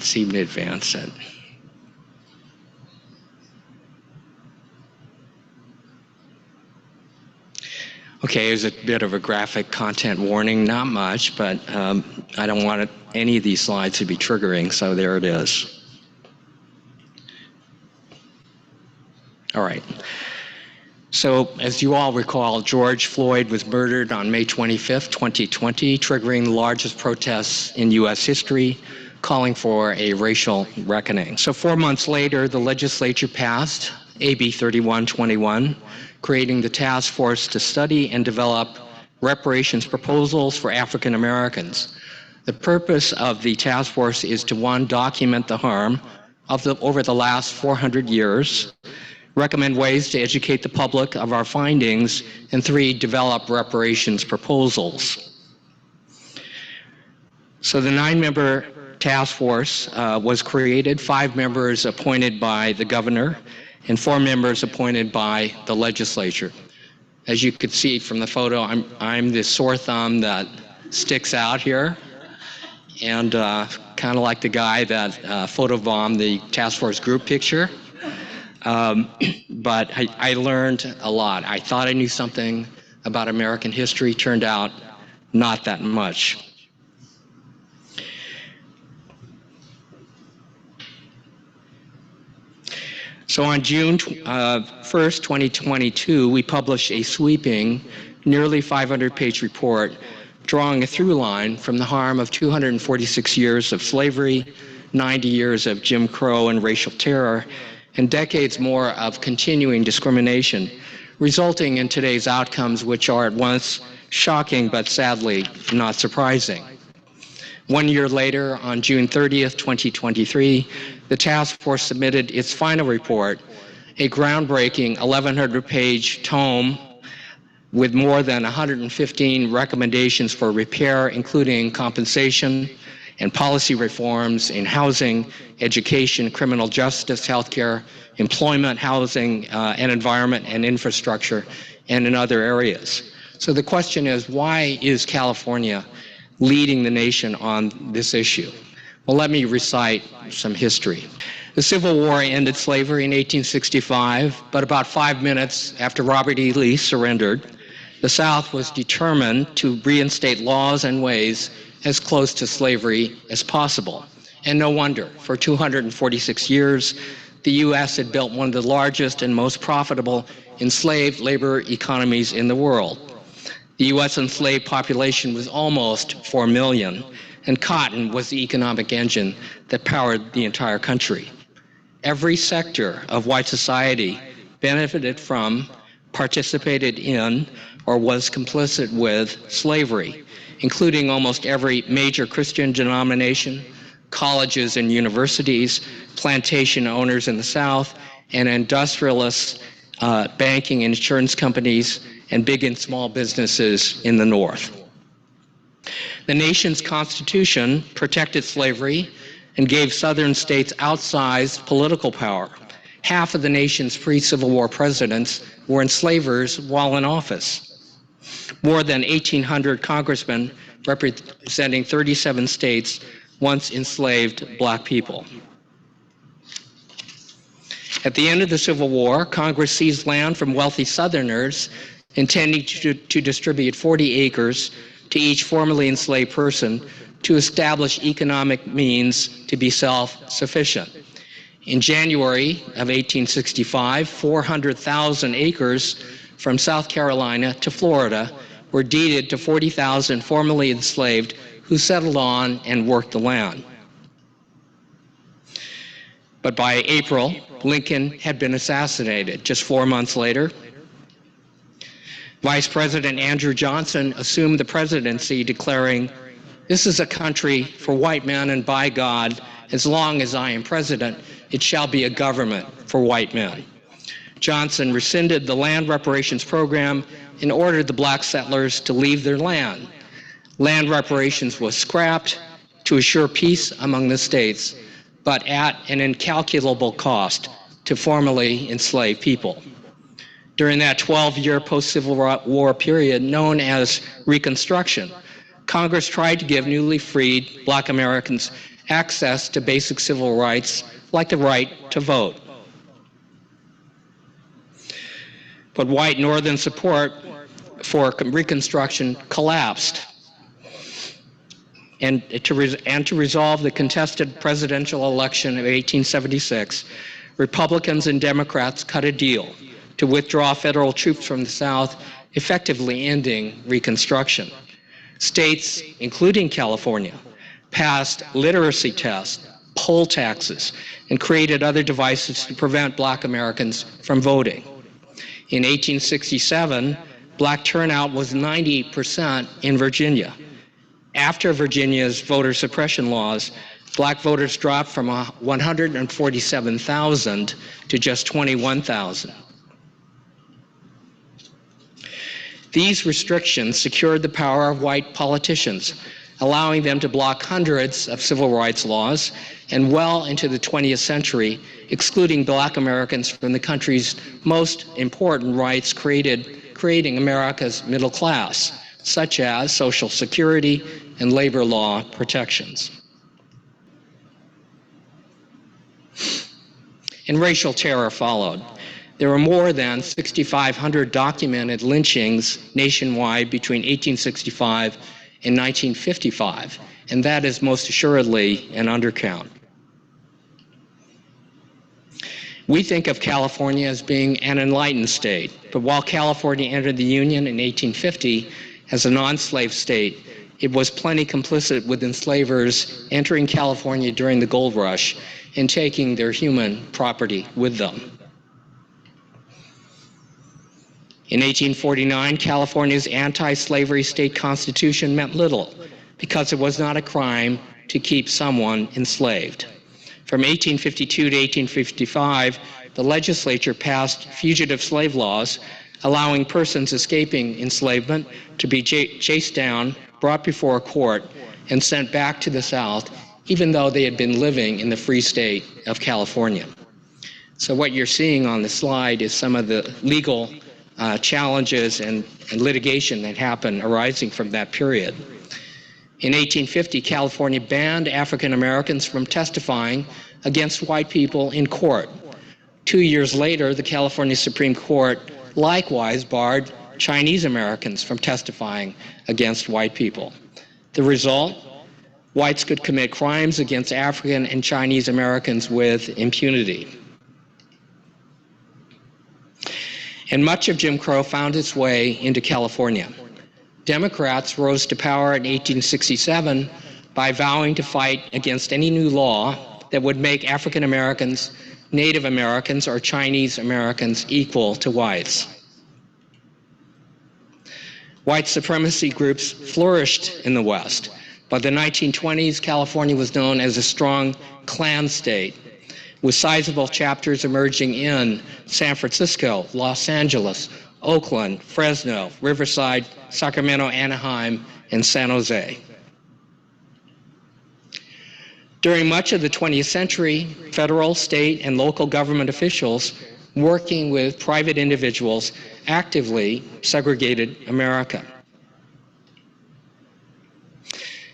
see me advance it. Okay, there's a bit of a graphic content warning, not much, but I don't want any of these slides to be triggering, so there it is. All right. So, as you all recall, George Floyd was murdered on May 25th, 2020, triggering the largest protests in U.S. history, calling for a racial reckoning. So 4 months later, the legislature passed AB 3121, creating the task force to study and develop reparations proposals for African Americans. The purpose of the task force is to, one, document the harm over the last 400 years, recommend ways to educate the public of our findings, and three, develop reparations proposals. So the 9-member task force was created, 5 members appointed by the governor, and 4 members appointed by the legislature. As you could see from the photo, I'm the sore thumb that sticks out here, and kind of like the guy that photobombed the task force group picture. But I learned a lot. I thought I knew something about American history, turned out not that much. So on June 1st, 2022, we published a sweeping, nearly 500-page report drawing a through line from the harm of 246 years of slavery, 90 years of Jim Crow and racial terror, and decades more of continuing discrimination, resulting in today's outcomes, which are at once shocking but sadly not surprising. 1 year later, on June 30th, 2023, the task force submitted its final report, a groundbreaking 1,100-page tome with more than 115 recommendations for repair, including compensation and policy reforms in housing, education, criminal justice, healthcare, employment, housing, and environment and infrastructure, and in other areas. So the question is, why is California leading the nation on this issue? Well, let me recite some history. The Civil War ended slavery in 1865, but about 5 minutes after Robert E. Lee surrendered, the South was determined to reinstate laws and ways as close to slavery as possible. And no wonder, for 246 years, the U.S. had built one of the largest and most profitable enslaved labor economies in the world. The U.S. enslaved population was almost 4 million, and cotton was the economic engine that powered the entire country. Every sector of white society benefited from, participated in, or was complicit with slavery, including almost every major Christian denomination, colleges and universities, plantation owners in the South, and industrialists, banking and insurance companies, and big and small businesses in the North. The nation's Constitution protected slavery and gave Southern states outsized political power. Half of the nation's pre-Civil War presidents were enslavers while in office. More than 1,800 congressmen representing 37 states once enslaved black people. At the end of the Civil War, Congress seized land from wealthy Southerners, intending to distribute 40 acres to each formerly enslaved person to establish economic means to be self-sufficient. In January of 1865, 400,000 acres from South Carolina to Florida were deeded to 40,000 formerly enslaved who settled on and worked the land. But by April, Lincoln had been assassinated. Just 4 months later, Vice President Andrew Johnson assumed the presidency, declaring, "This is a country for white men, and by God, as long as I am president, it shall be a government for white men." Johnson rescinded the land reparations program and ordered the black settlers to leave their land. Land reparations was scrapped to assure peace among the states, but at an incalculable cost to formerly enslaved people. During that 12-year post-Civil War period known as Reconstruction, Congress tried to give newly freed black Americans access to basic civil rights like the right to vote. But white Northern support for Reconstruction collapsed. And to resolve the contested presidential election of 1876, Republicans and Democrats cut a deal to withdraw federal troops from the South, effectively ending Reconstruction. States, including California, passed literacy tests, poll taxes, and created other devices to prevent black Americans from voting. In 1867, black turnout was 98% in Virginia. After Virginia's voter suppression laws, black voters dropped from 147,000 to just 21,000. These restrictions secured the power of white politicians, allowing them to block hundreds of civil rights laws, and well into the 20th century, excluding black Americans from the country's most important rights, creating America's middle class, such as Social Security and labor law protections. And racial terror followed. There were more than 6,500 documented lynchings nationwide between 1865 and 1955, and that is most assuredly an undercount. We think of California as being an enlightened state, but while California entered the Union in 1850 as a non-slave state, it was plenty complicit with enslavers entering California during the gold rush and taking their human property with them. In 1849, California's anti-slavery state constitution meant little because it was not a crime to keep someone enslaved. From 1852 to 1855, the legislature passed fugitive slave laws, allowing persons escaping enslavement to be chased down, brought before a court, and sent back to the South, even though they had been living in the free state of California. So what you're seeing on the slide is some of the legal challenges and litigation that happened arising from that period. In 1850, California banned African Americans from testifying against white people in court. 2 years later, the California Supreme Court likewise barred Chinese Americans from testifying against white people. The result? Whites could commit crimes against African and Chinese Americans with impunity. And much of Jim Crow found its way into California. Democrats rose to power in 1867 by vowing to fight against any new law that would make African Americans, Native Americans, or Chinese Americans equal to whites. White supremacy groups flourished in the West. By the 1920s, California was known as a strong Klan state, with sizable chapters emerging in San Francisco, Los Angeles, Oakland, Fresno, Riverside, Sacramento, Anaheim, and San Jose. During much of the 20th century, federal, state, and local government officials working with private individuals actively segregated America.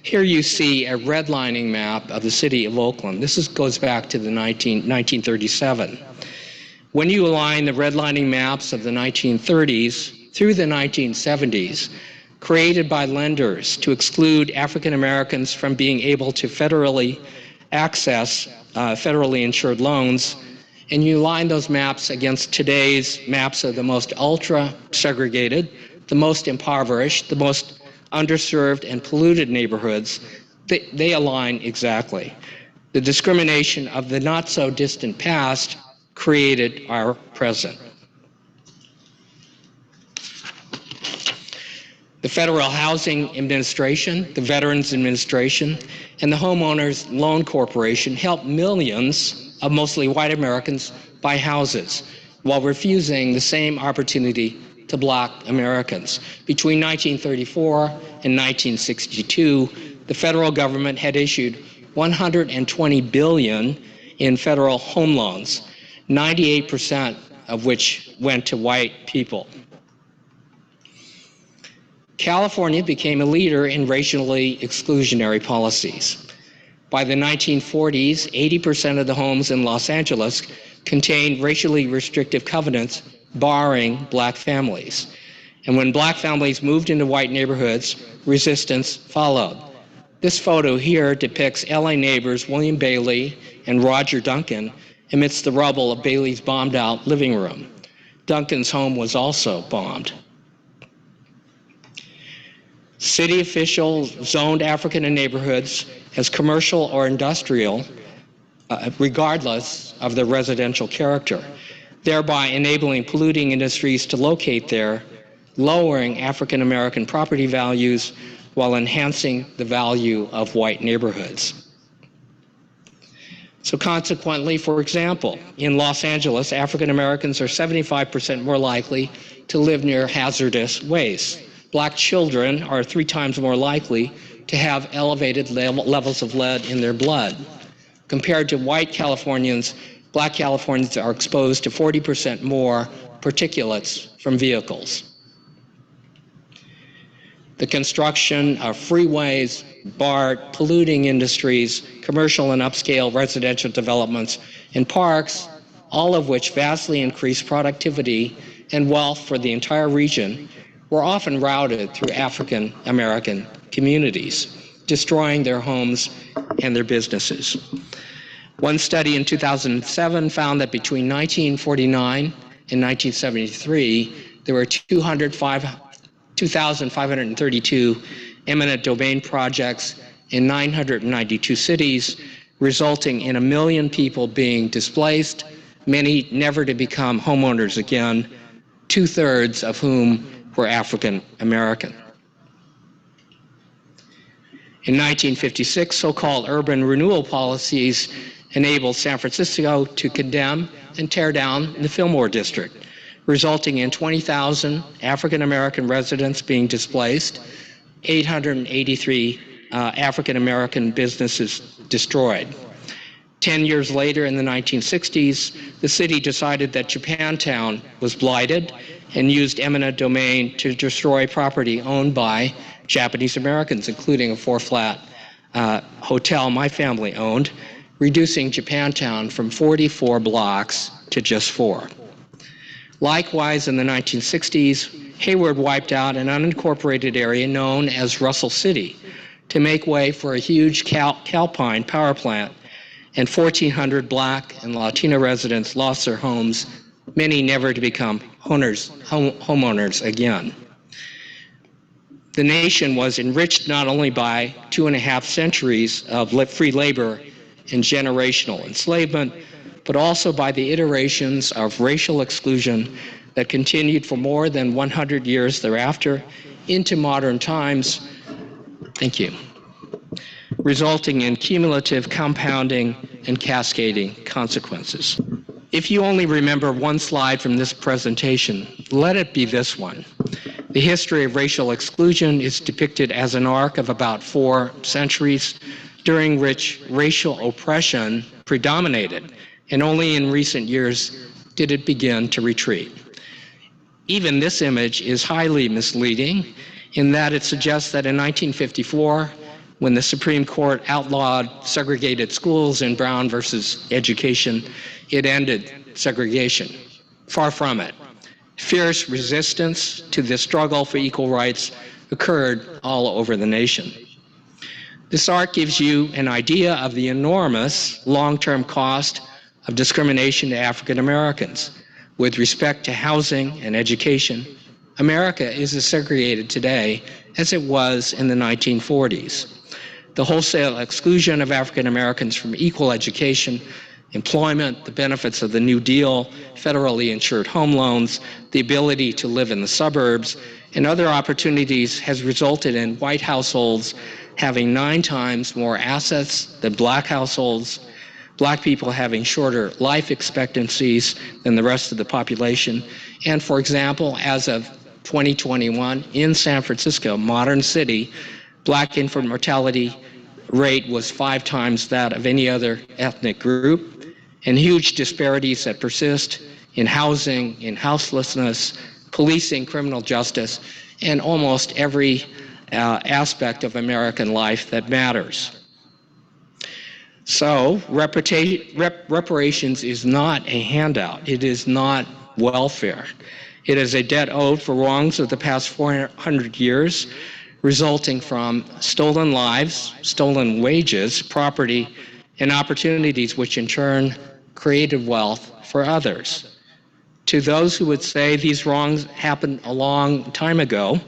Here you see a redlining map of the city of Oakland. This goes back to the 1937. When you align the redlining maps of the 1930s through the 1970s, created by lenders to exclude African Americans from being able to federally access federally insured loans, and you line those maps against today's maps of the most ultra-segregated, the most impoverished, the most underserved and polluted neighborhoods, they align exactly. The discrimination of the not-so-distant past created our present. The Federal Housing Administration, the Veterans Administration, and the Homeowners Loan Corporation helped millions of mostly white Americans buy houses while refusing the same opportunity to black Americans. Between 1934 and 1962, the federal government had issued $120 billion in federal home loans, 98% of which went to white people. California became a leader in racially exclusionary policies. By the 1940s, 80% of the homes in Los Angeles contained racially restrictive covenants barring black families. And when black families moved into white neighborhoods, resistance followed. This photo here depicts LA neighbors William Bailey and Roger Duncan amidst the rubble of Bailey's bombed-out living room. Duncan's home was also bombed. City officials zoned African neighborhoods as commercial or industrial, regardless of their residential character, thereby enabling polluting industries to locate there, lowering African American property values while enhancing the value of white neighborhoods. So consequently, for example, in Los Angeles, African Americans are 75% more likely to live near hazardous waste. Black children are 3 times more likely to have elevated levels of lead in their blood. Compared to white Californians, black Californians are exposed to 40% more particulates from vehicles. The construction of freeways, BART, polluting industries, commercial and upscale residential developments, and parks, all of which vastly increase productivity and wealth for the entire region, were often routed through African American communities, destroying their homes and their businesses. One study in 2007 found that between 1949 and 1973, there were 2,532 eminent domain projects in 992 cities, resulting in 1 million people being displaced, many never to become homeowners again, 2/3 of whom were African American. In 1956, so-called urban renewal policies enabled San Francisco to condemn and tear down the Fillmore district, resulting in 20,000 African American residents being displaced, 883 African American businesses destroyed. 10 years later, in the 1960s, the city decided that Japantown was blighted and used eminent domain to destroy property owned by Japanese Americans, including a 4-flat hotel my family owned, reducing Japantown from 44 blocks to just 4. Likewise, in the 1960s, Hayward wiped out an unincorporated area known as Russell City to make way for a huge Calpine power plant, and 1,400 black and Latino residents lost their homes, many never to become homeowners again. The nation was enriched not only by 2.5 centuries of free labor and generational enslavement, but also by the iterations of racial exclusion that continued for more than 100 years thereafter into modern times, resulting in cumulative compounding and cascading consequences. If you only remember one slide from this presentation, let it be this one. The history of racial exclusion is depicted as an arc of about 4 centuries, during which racial oppression predominated, and only in recent years did it begin to retreat. Even this image is highly misleading in that it suggests that in 1954, when the Supreme Court outlawed segregated schools in Brown versus Education, it ended segregation. Far from it. Fierce resistance to the struggle for equal rights occurred all over the nation. This arc gives you an idea of the enormous long-term cost of discrimination to African Americans. With respect to housing and education, America is as segregated today as it was in the 1940s. The wholesale exclusion of African Americans from equal education, employment, the benefits of the New Deal, federally insured home loans, the ability to live in the suburbs, and other opportunities has resulted in white households having 9 times more assets than black households, black people having shorter life expectancies than the rest of the population. And for example, as of 2021, in San Francisco, modern city, black infant mortality rate was 5 times that of any other ethnic group, and huge disparities that persist in housing, in houselessness, policing, criminal justice, and almost every aspect of American life that matters. So reparations is not a handout. It is not welfare. It is a debt owed for wrongs of the past 400 years, resulting from stolen lives, stolen wages, property, and opportunities, which in turn created wealth for others. To those who would say these wrongs happened a long time ago,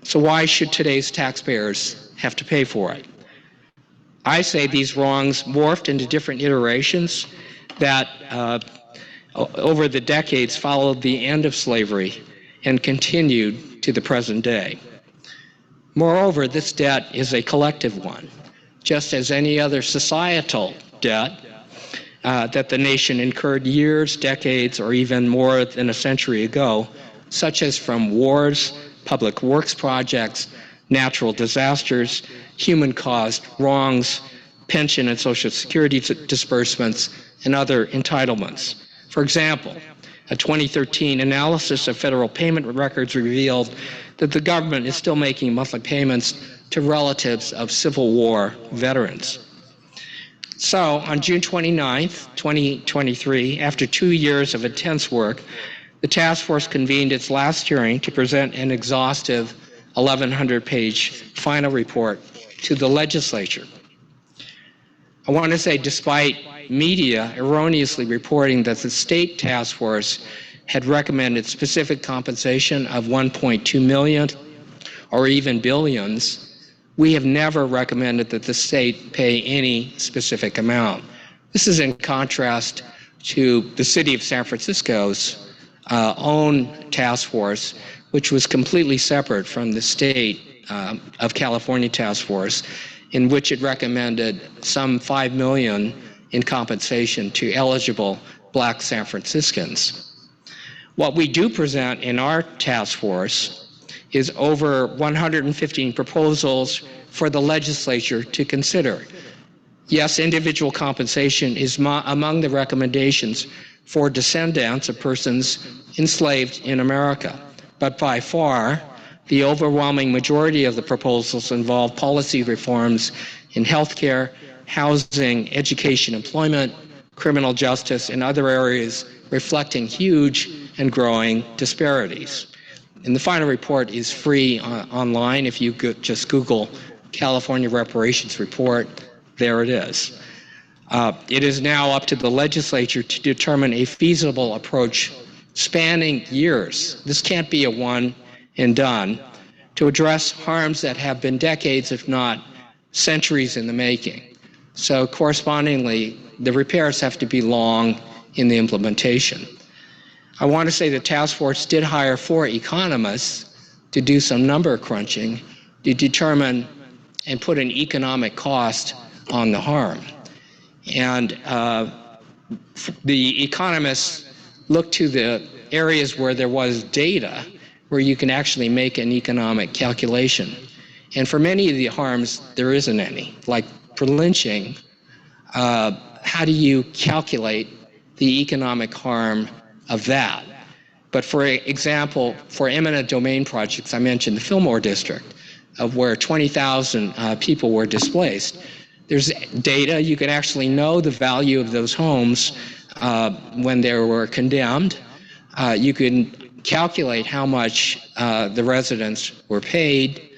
so why should today's taxpayers have to pay for it? I say these wrongs morphed into different iterations that over the decades followed the end of slavery and continued to the present day. Moreover, this debt is a collective one, just as any other societal debt that the nation incurred years, decades, or even more than a century ago, such as from wars, public works projects, natural disasters, human-caused wrongs, pension and social security disbursements, and other entitlements. For example, a 2013 analysis of federal payment records revealed that the government is still making monthly payments to relatives of Civil War veterans. So, on June 29, 2023, after 2 years of intense work, the task force convened its last hearing to present an exhaustive 1,100-page final report to the legislature. I want to say, despite media erroneously reporting that the state task force had recommended specific compensation of $1.2 million or even billions, we have never recommended that the state pay any specific amount. This is in contrast to the city of San Francisco's own task force, which was completely separate from the state of California task force, in which it recommended some $5 million in compensation to eligible Black San Franciscans. What we do present in our task force is over 115 proposals for the legislature to consider. Yes, individual compensation is among the recommendations for descendants of persons enslaved in America, but by far, the overwhelming majority of the proposals involve policy reforms in healthcare, housing, education, employment, criminal justice, and other areas reflecting huge and growing disparities. And the final report is free online. If you just Google California Reparations Report, there it is. It is now up to the legislature to determine a feasible approach spanning years. This can't be a one and done, to address harms that have been decades, if not centuries in the making. So correspondingly, the repairs have to be long in the implementation. I want to say the task force did hire 4 economists to do some number crunching to determine and put an economic cost on the harm. And the economists looked to the areas where there was data where you can actually make an economic calculation. And for many of the harms, there isn't any. Like for lynching, how do you calculate the economic harm of that? But for example, for eminent domain projects, I mentioned the Fillmore district, of where 20,000 people were displaced. There's data. You can actually know the value of those homes when they were condemned. You can calculate how much the residents were paid.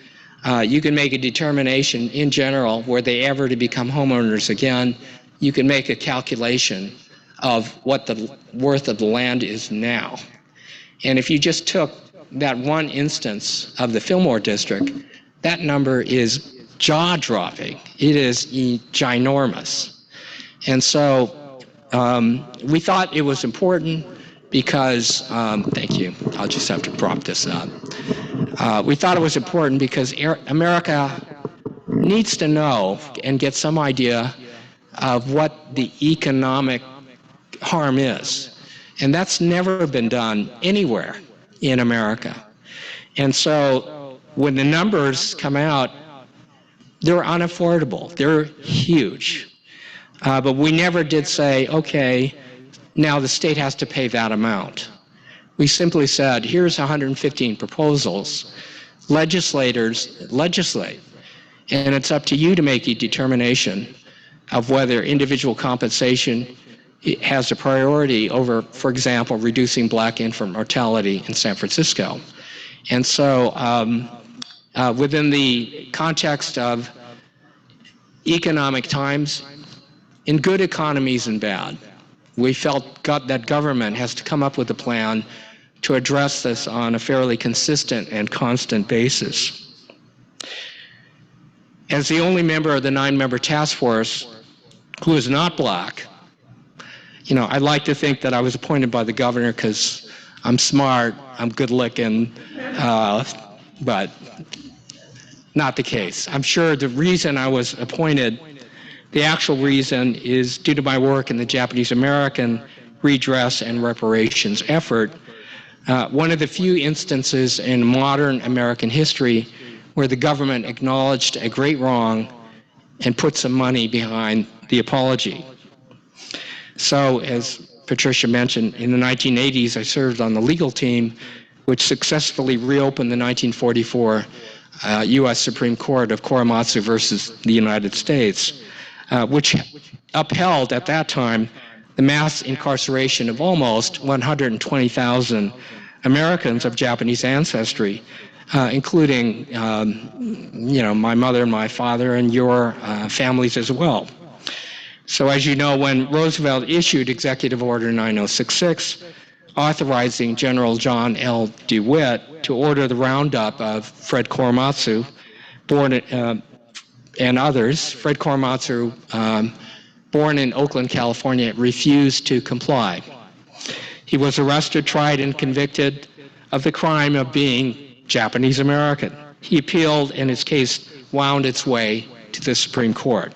You can make a determination in general, were they ever to become homeowners again. You can make a calculation of what the worth of the land is now. And if you just took that one instance of the Fillmore district, that number is jaw-dropping. It is ginormous. And so we thought it was important because, thank you, I'll just have to prop this up. We thought it was important because America needs to know and get some idea of what the economic harm is. And that's never been done anywhere in America. And so when the numbers come out, they're unaffordable. They're huge. But we never did say, okay, now the state has to pay that amount. We simply said, here's 115 proposals. Legislators legislate. And it's up to you to make a determination of whether individual compensation has a priority over, for example, reducing black infant mortality in San Francisco. And so within the context of economic times, in good economies and bad, we felt that government has to come up with a plan to address this on a fairly consistent and constant basis. As the only member of the 9-member task force who is not black, I'd like to think that I was appointed by the governor because I'm smart, I'm good looking, but not the case. I'm sure the reason I was appointed, the actual reason, is due to my work in the Japanese American redress and reparations effort, one of the few instances in modern American history where the government acknowledged a great wrong and put some money behind the apology. So, as Patricia mentioned, in the 1980s, I served on the legal team which successfully reopened the 1944 U.S. Supreme Court of Korematsu versus the United States, which upheld at that time the mass incarceration of almost 120,000 Americans of Japanese ancestry, including, my mother and my father and your families as well. So as you know, when Roosevelt issued Executive Order 9066, authorizing General John L. DeWitt to order the roundup of Fred Korematsu, and others, Fred Korematsu, born in Oakland, California, refused to comply. He was arrested, tried, and convicted of the crime of being Japanese American. He appealed, and his case wound its way to the Supreme Court.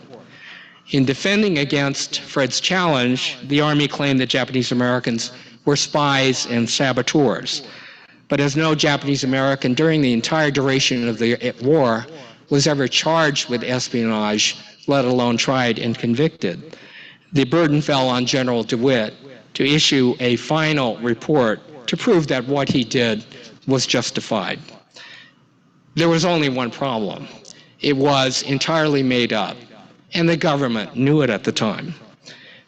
In defending against Fred's challenge, the Army claimed that Japanese Americans were spies and saboteurs. But as no Japanese American during the entire duration of the war was ever charged with espionage, let alone tried and convicted, the burden fell on General DeWitt to issue a final report to prove that what he did was justified. There was only one problem. It was entirely made up, and the government knew it at the time.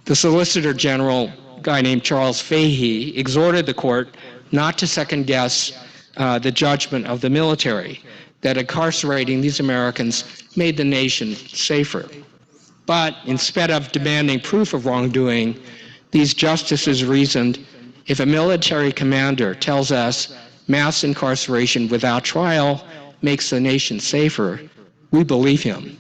The Solicitor General, a guy named Charles Fahey, exhorted the court not to second-guess the judgment of the military, that incarcerating these Americans made the nation safer. But instead of demanding proof of wrongdoing, these justices reasoned, if a military commander tells us mass incarceration without trial makes the nation safer, we believe him.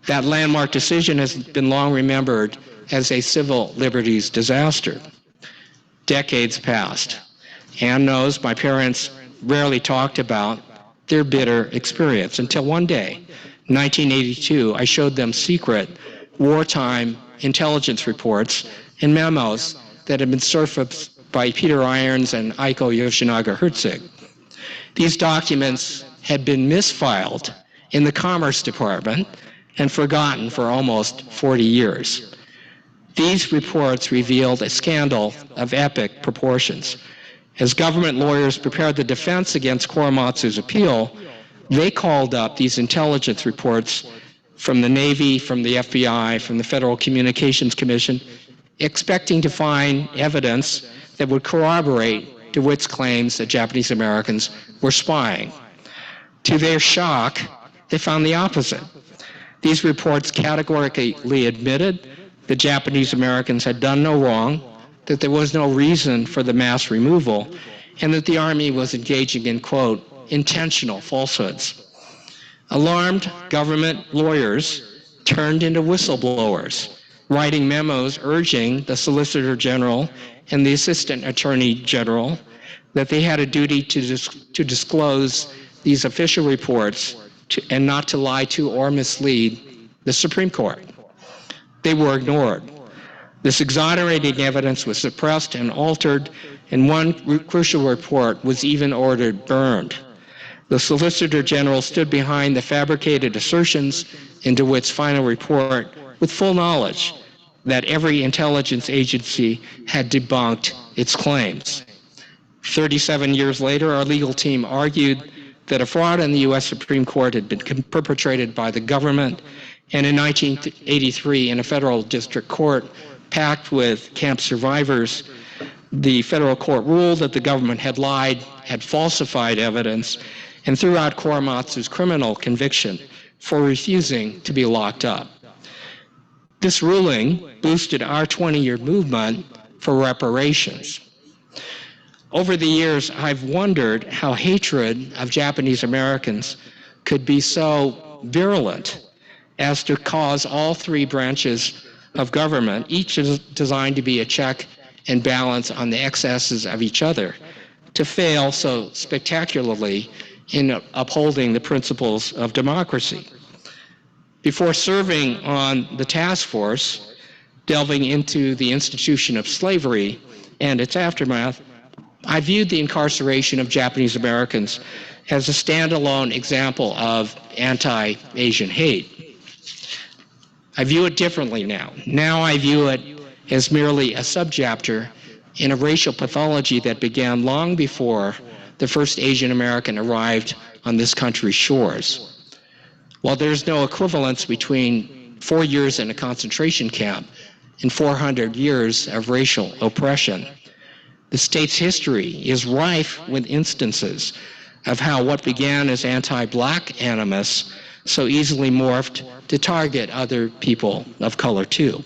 That landmark decision has been long remembered as a civil liberties disaster. Decades passed. Ann knows my parents rarely talked about their bitter experience until one day, 1982, I showed them secret wartime intelligence reports and memos that had been surfaced by Peter Irons and Aiko Yoshinaga Herzig. These documents had been misfiled in the Commerce Department and forgotten for almost 40 years. These reports revealed a scandal of epic proportions. As government lawyers prepared the defense against Korematsu's appeal, they called up these intelligence reports from the Navy, from the FBI, from the Federal Communications Commission, expecting to find evidence that would corroborate DeWitt's claims that Japanese Americans were spying. To their shock, they found the opposite. These reports categorically admitted that Japanese Americans had done no wrong, that there was no reason for the mass removal, and that the Army was engaging in, quote, intentional falsehoods. Alarmed government lawyers turned into whistleblowers, writing memos urging the Solicitor General and the Assistant Attorney General that they had a duty to disclose these official reports and not to lie to or mislead the Supreme Court. They were ignored. This exonerating evidence was suppressed and altered, and one crucial report was even ordered burned. The Solicitor General stood behind the fabricated assertions in DeWitt's final report with full knowledge that every intelligence agency had debunked its claims. 37 years later, our legal team argued that a fraud in the U.S. Supreme Court had been perpetrated by the government And in 1983, in a federal district court packed with camp survivors, the federal court ruled that the government had lied, had falsified evidence, and threw out Korematsu's criminal conviction for refusing to be locked up. This ruling boosted our 20-year movement for reparations. Over the years, I've wondered how hatred of Japanese Americans could be so virulent as to cause all three branches of government, each is designed to be a check and balance on the excesses of each other, to fail so spectacularly in upholding the principles of democracy. Before serving on the task force, delving into the institution of slavery and its aftermath, I viewed the incarceration of Japanese Americans as a standalone example of anti-Asian hate. I view it differently now. Now I view it as merely a subchapter in a racial pathology that began long before the first Asian American arrived on this country's shores. While there's no equivalence between 4 years in a concentration camp and 400 years of racial oppression, the state's history is rife with instances of how what began as anti-black animus so easily morphed to target other people of color too.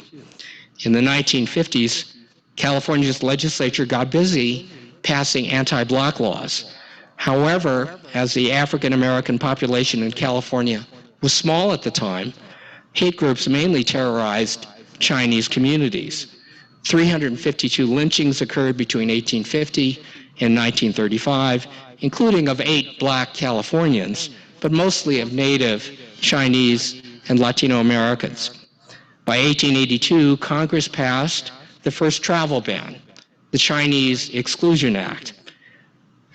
In the 1950s, California's legislature got busy passing anti-black laws. However, as the African American population in California was small at the time, hate groups mainly terrorized Chinese communities. 352 lynchings occurred between 1850 and 1935, including of 8 black Californians, but mostly of native Chinese and Latino Americans. By 1882, Congress passed the first travel ban, the Chinese Exclusion Act.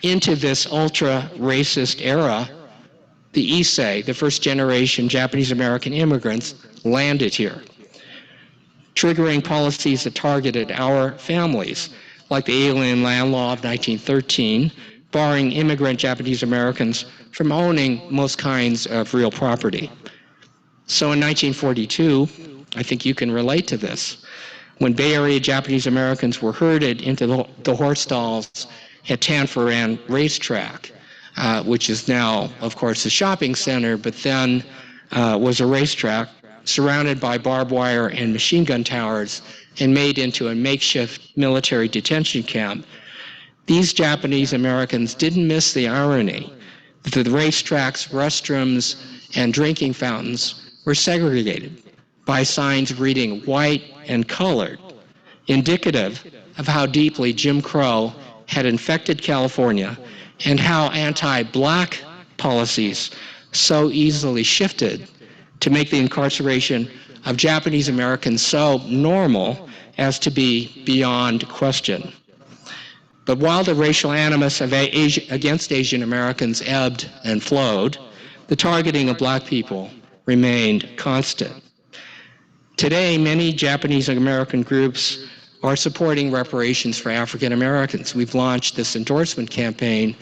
Into this ultra-racist era, the J-Sei, the first generation Japanese American immigrants, landed here, triggering policies that targeted our families, like the Alien Land Law of 1913, barring immigrant Japanese Americans from owning most kinds of real property. So in 1942, I think you can relate to this, when Bay Area Japanese Americans were herded into the horse stalls at Tanforan Racetrack, which is now, of course, a shopping center, but then was a racetrack surrounded by barbed wire and machine gun towers and made into a makeshift military detention camp. These Japanese Americans didn't miss the irony that the racetracks, restrooms, and drinking fountains were segregated by signs reading white and colored, indicative of how deeply Jim Crow had infected California and how anti-black policies so easily shifted to make the incarceration of Japanese Americans so normal as to be beyond question. But while the racial animus of against Asian Americans ebbed and flowed, the targeting of black people remained constant. Today, many Japanese American groups are supporting reparations for African Americans. We've launched this endorsement campaign,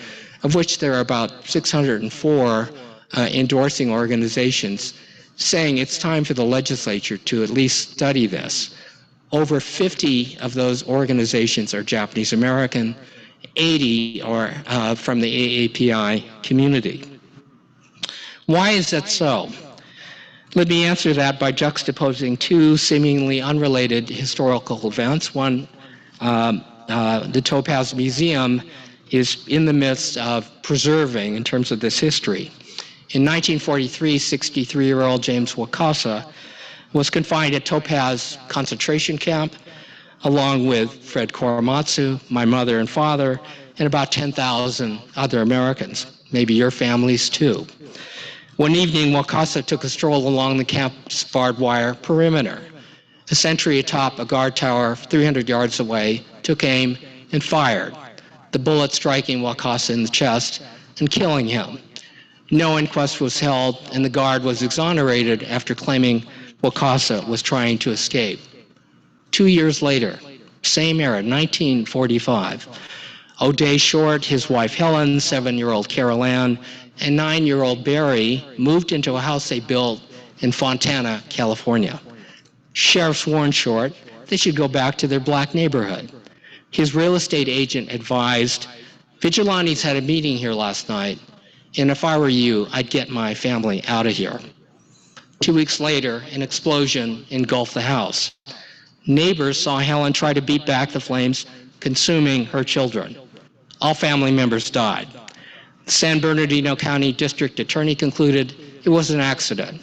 of which there are about 604 endorsing organizations, saying it's time for the legislature to at least study this. Over 50 of those organizations are Japanese American, 80 are from the AAPI community. Why is that so? Let me answer that by juxtaposing two seemingly unrelated historical events. One, the Topaz Museum is in the midst of preserving in terms of this history. In 1943, 63-year-old James Wakasa was confined at Topaz concentration camp, along with Fred Korematsu, my mother and father, and about 10,000 other Americans, maybe your families too. One evening, Wakasa took a stroll along the camp's barbed wire perimeter. A sentry atop a guard tower 300 yards away took aim and fired, the bullet striking Wakasa in the chest and killing him. No inquest was held, and the guard was exonerated after claiming Wakasa was trying to escape. 2 years later, same era, 1945, O'Day Short, his wife Helen, 7-year-old Carol Ann, and 9-year-old Barry moved into a house they built in Fontana, California. Sheriffs warned Short they should go back to their black neighborhood. His real estate agent advised, "Vigilantes had a meeting here last night, and if I were you, I'd get my family out of here." 2 weeks later, an explosion engulfed the house. Neighbors saw Helen try to beat back the flames, consuming her children. All family members died. The San Bernardino County District Attorney concluded it was an accident.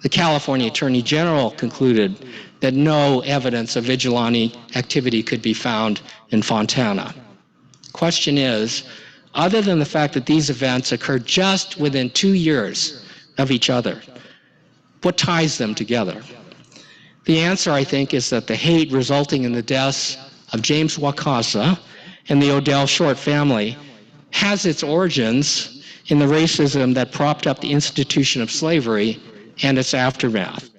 The California Attorney General concluded that no evidence of vigilante activity could be found in Fontana. Question is, other than the fact that these events occurred just within 2 years of each other, what ties them together? The answer, I think, is that the hate resulting in the deaths of James Wakasa and the Odell Short family has its origins in the racism that propped up the institution of slavery and its aftermath.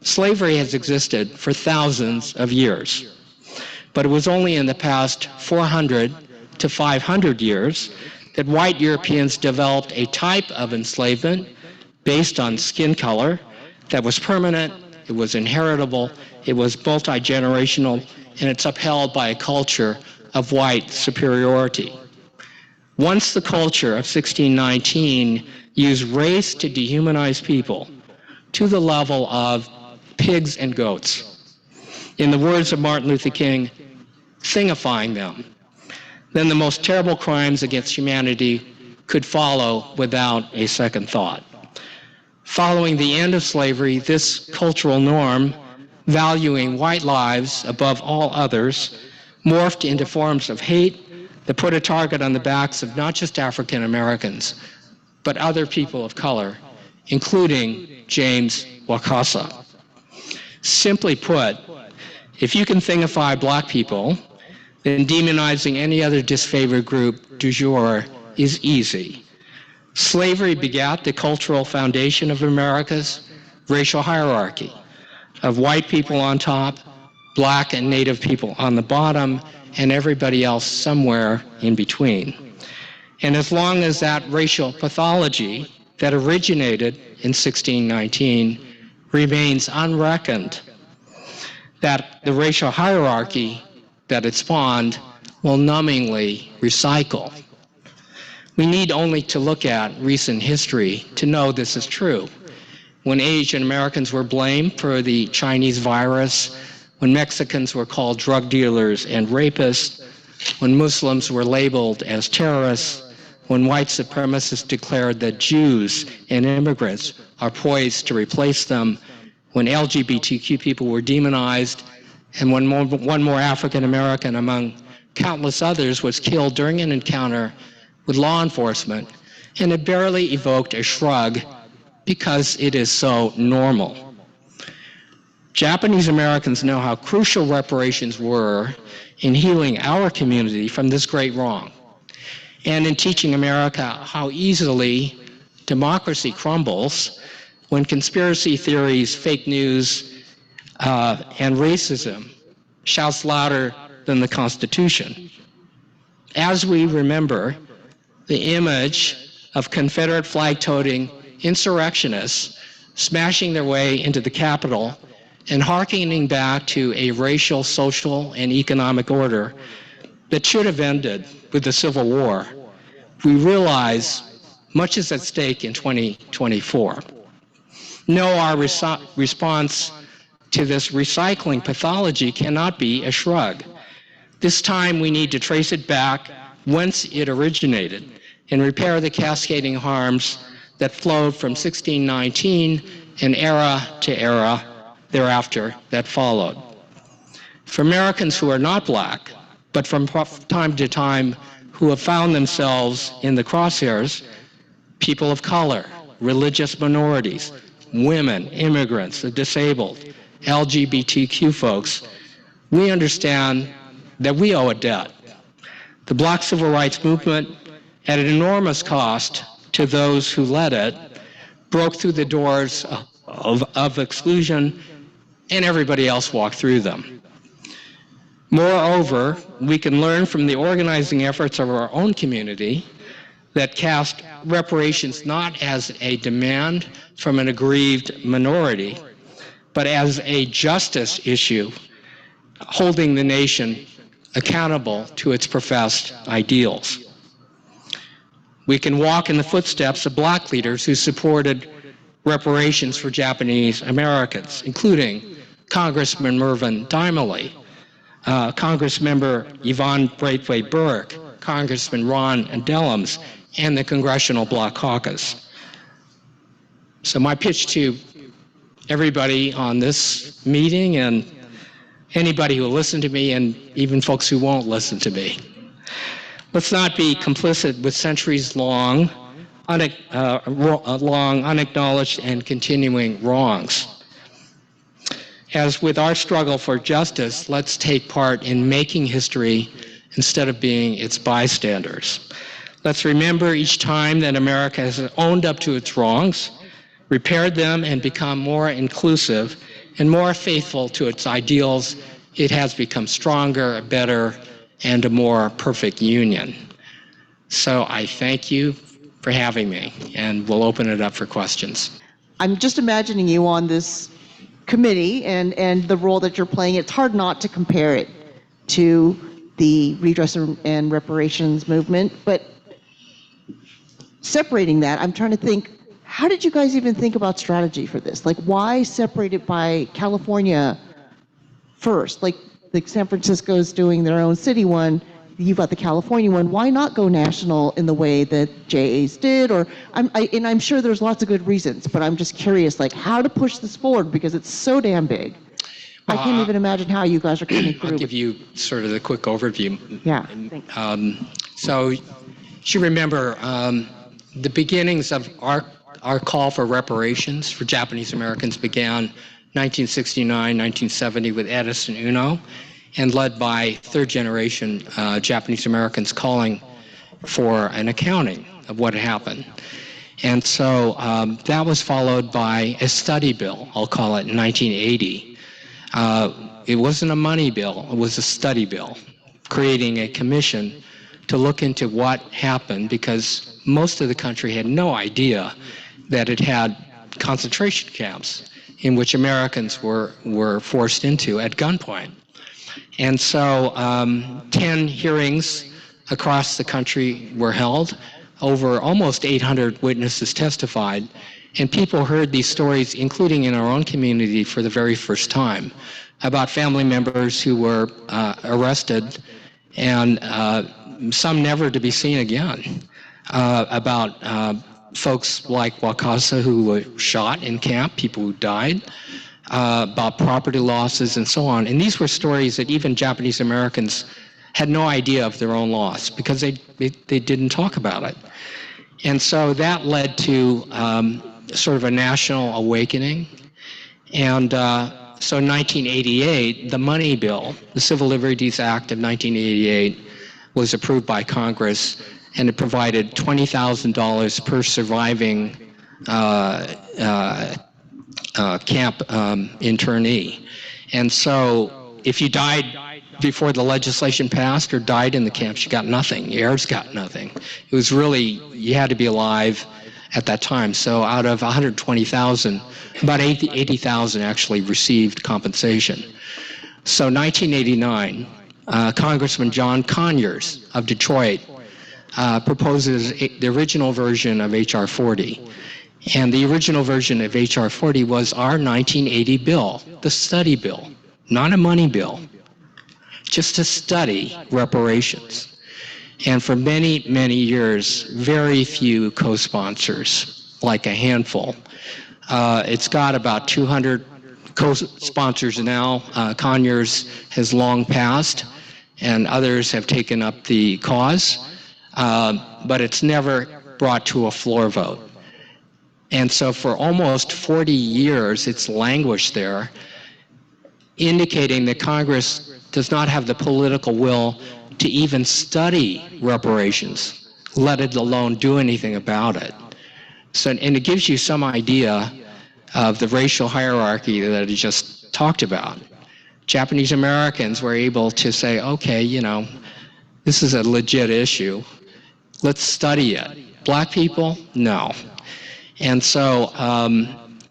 Slavery has existed for thousands of years, but it was only in the past 400 to 500 years that white Europeans developed a type of enslavement based on skin color that was permanent, it was inheritable, it was multi-generational, and it's upheld by a culture of white superiority. Once the culture of 1619 used race to dehumanize people to the level of pigs and goats, in the words of Martin Luther King, thingifying them, then the most terrible crimes against humanity could follow without a second thought. Following the end of slavery, this cultural norm, valuing white lives above all others, morphed into forms of hate that put a target on the backs of not just African Americans, but other people of color, including James Wakasa. Simply put, if you can thingify black people, then demonizing any other disfavored group du jour is easy. Slavery begat the cultural foundation of America's racial hierarchy of white people on top, black and native people on the bottom, and everybody else somewhere in between. And as long as that racial pathology that originated in 1619 remains unreckoned, that the racial hierarchy that it spawned will numbingly recycle. We need only to look at recent history to know this is true. When Asian Americans were blamed for the Chinese virus, when Mexicans were called drug dealers and rapists, when Muslims were labeled as terrorists, when white supremacists declared that Jews and immigrants are poised to replace them, when LGBTQ people were demonized, and when one more African American among countless others was killed during an encounter with law enforcement, and it barely evoked a shrug because it is so normal. Japanese Americans know how crucial reparations were in healing our community from this great wrong, and in teaching America how easily democracy crumbles when conspiracy theories, fake news, and racism shouts louder than the Constitution. As we remember, the image of Confederate flag-toting insurrectionists smashing their way into the Capitol and hearkening back to a racial, social, and economic order that should have ended with the Civil War, we realize much is at stake in 2024. No, our response to this recycling pathology cannot be a shrug. This time we need to trace it back whence it originated and repair the cascading harms that flowed from 1619 and era to era thereafter that followed. For Americans who are not black, but from time to time who have found themselves in the crosshairs, people of color, religious minorities, women, immigrants, the disabled, LGBTQ folks, we understand that we owe a debt. The Black Civil Rights Movement, at an enormous cost to those who led it, broke through the doors of exclusion, and everybody else walked through them. Moreover, we can learn from the organizing efforts of our own community that cast reparations not as a demand from an aggrieved minority, but as a justice issue, holding the nation accountable to its professed ideals. We can walk in the footsteps of black leaders who supported reparations for Japanese Americans, including Congressman Mervyn Dimely, Congressmember Yvonne Braithwaite Burke, Congressman Ron Dellums, and the Congressional Black Caucus. So my pitch to everybody on this meeting and anybody who will listen to me and even folks who won't listen to me. Let's not be complicit with centuries-long, unacknowledged and continuing wrongs. As with our struggle for justice, let's take part in making history instead of being its bystanders. Let's remember each time that America has owned up to its wrongs, repaired them, and become more inclusive and more faithful to its ideals, it has become stronger, better, and a more perfect union. So I thank you for having me, and we'll open it up for questions. I'm just imagining you on this committee and the role that you're playing. It's hard not to compare it to the redress and reparations movement, but separating that, I'm trying to think, how did you guys even think about strategy for this? Like, why separate it by California first? Like San Francisco's doing their own city one, you've got the California one. Why not go national in the way that J-Sei did? And I'm sure there's lots of good reasons, but I'm just curious, like, how to push this forward because it's so damn big. I can't even imagine how you guys are coming through. I'll give you sort of the quick overview. Yeah. So you should remember the beginnings of our call for reparations for Japanese Americans began 1969, 1970 with Edison Uno, and led by third-generation Japanese Americans calling for an accounting of what happened. And so that was followed by a study bill, I'll call it, in 1980. It wasn't a money bill, it was a study bill, creating a commission to look into what happened because most of the country had no idea that it had concentration camps in which Americans were forced into at gunpoint. And so 10 hearings across the country were held. Over almost 800 witnesses testified, and people heard these stories, including in our own community for the very first time, about family members who were arrested and some never to be seen again, about folks like Wakasa who were shot in camp, people who died, about property losses and so on. And these were stories that even Japanese Americans had no idea of their own loss because they didn't talk about it. And so that led to sort of a national awakening. And so in 1988, the money bill, the Civil Liberties Act of 1988, was approved by Congress, and it provided $20,000 per surviving camp internee. And so if you died before the legislation passed or died in the camps, you got nothing. Your heirs got nothing. It was really, you had to be alive at that time. So out of 120,000, about 80,000 actually received compensation. So 1989, Congressman John Conyers of Detroit proposes the original version of H.R. 40. And the original version of H.R. 40 was our 1980 bill, the study bill, not a money bill, just to study reparations. And for many, many years, very few co-sponsors, like a handful. It's got about 200 co-sponsors now. Conyers has long passed, and others have taken up the cause, but it's never brought to a floor vote. And so for almost 40 years, it's languished there, indicating that Congress does not have the political will to even study reparations, let it alone do anything about it. So, and it gives you some idea of the racial hierarchy that I just talked about. Japanese Americans were able to say, okay, you know, this is a legit issue. Let's study it. Black people? No. And so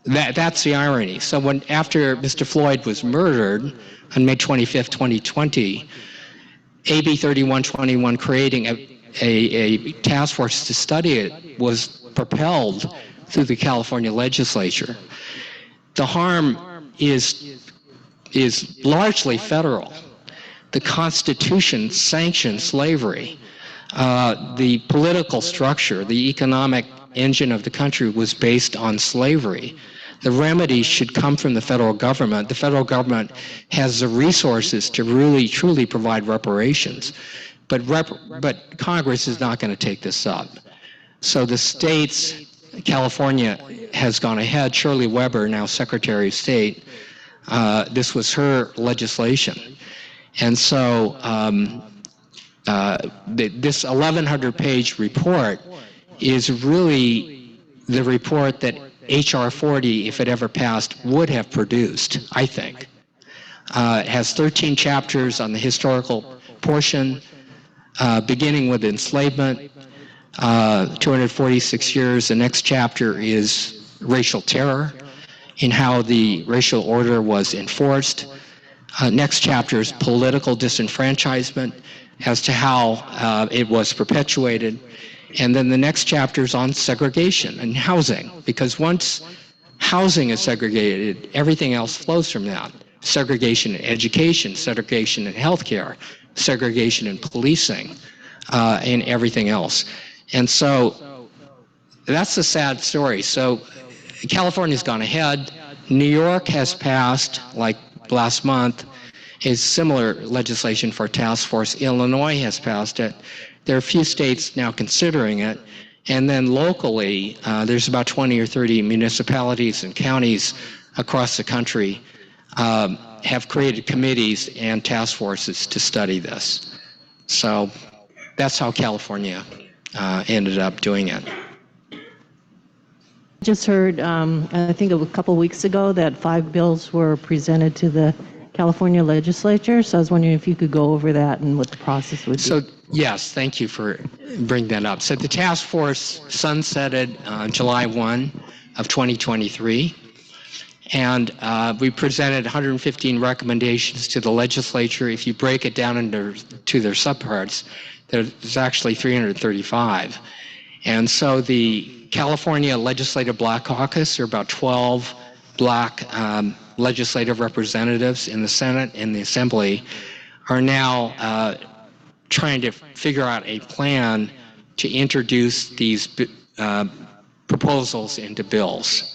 that's the irony. So after Mr. Floyd was murdered on May 25th, 2020, AB 3121 creating a task force to study it was propelled through the California Legislature. The harm is largely federal. The Constitution sanctions slavery. The political structure, the economic engine of the country was based on slavery. The remedies should come from the federal government. The federal government has the resources to really, truly provide reparations. But Congress is not going to take this up. So the states, California has gone ahead. Shirley Weber, now Secretary of State, this was her legislation. And so this 1,100-page report is really the report that H.R. 40, if it ever passed, would have produced, I think. It has 13 chapters on the historical portion, beginning with enslavement, 246 years. The next chapter is racial terror, in how the racial order was enforced. Next chapter is political disenfranchisement, as to how it was perpetuated. And then the next chapter is on segregation and housing, because once housing is segregated, everything else flows from that. Segregation in education, segregation in healthcare, segregation in policing, and everything else. And so that's the sad story. So California's gone ahead. New York has passed, like last month, is similar legislation for a task force. Illinois has passed it. There are a few states now considering it. And then locally, there's about 20 or 30 municipalities and counties across the country have created committees and task forces to study this. So that's how California ended up doing it. Just heard, I think a couple weeks ago, that 5 bills were presented to the California Legislature. So I was wondering if you could go over that and what the process would be. So yes, thank you for bringing that up. So the task force sunsetted July 1 of 2023. And we presented 115 recommendations to the legislature. If you break it down into their subparts, there's actually 335. And so the California Legislative Black Caucus, there are about 12 black legislative representatives in the Senate and the Assembly, are now trying to figure out a plan to introduce these proposals into bills.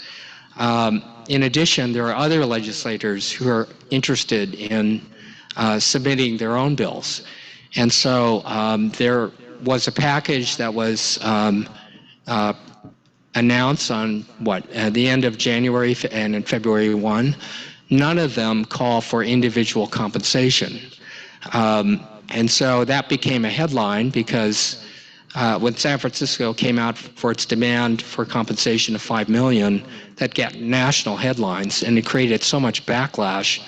In addition, there are other legislators who are interested in submitting their own bills. And so there was a package that was announced on the end of January and in February 1. None of them call for individual compensation. And so that became a headline because when San Francisco came out for its demand for compensation of $5 million, that got national headlines, and it created so much backlash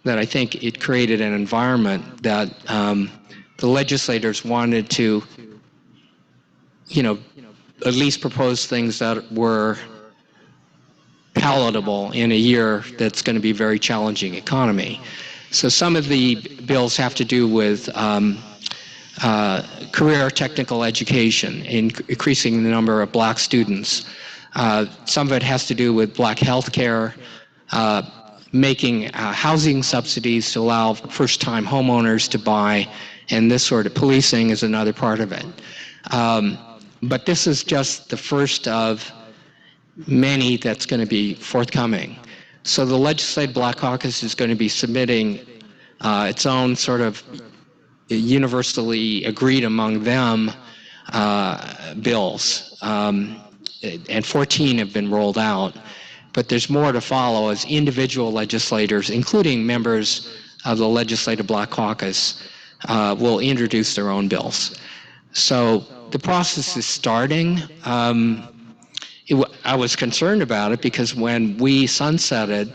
that I think it created an environment that the legislators wanted to, at least propose things that were palatable in a year that's going to be a very challenging economy. So some of the bills have to do with career technical education, increasing the number of black students. Some of it has to do with black health care, making housing subsidies to allow first-time homeowners to buy, and this sort of policing is another part of it. But this is just the first of many that's going to be forthcoming. So the Legislative Black Caucus is going to be submitting its own sort of universally agreed among them bills, and 14 have been rolled out. But there's more to follow as individual legislators, including members of the Legislative Black Caucus, will introduce their own bills. So the process is starting. I was concerned about it because when we sunsetted,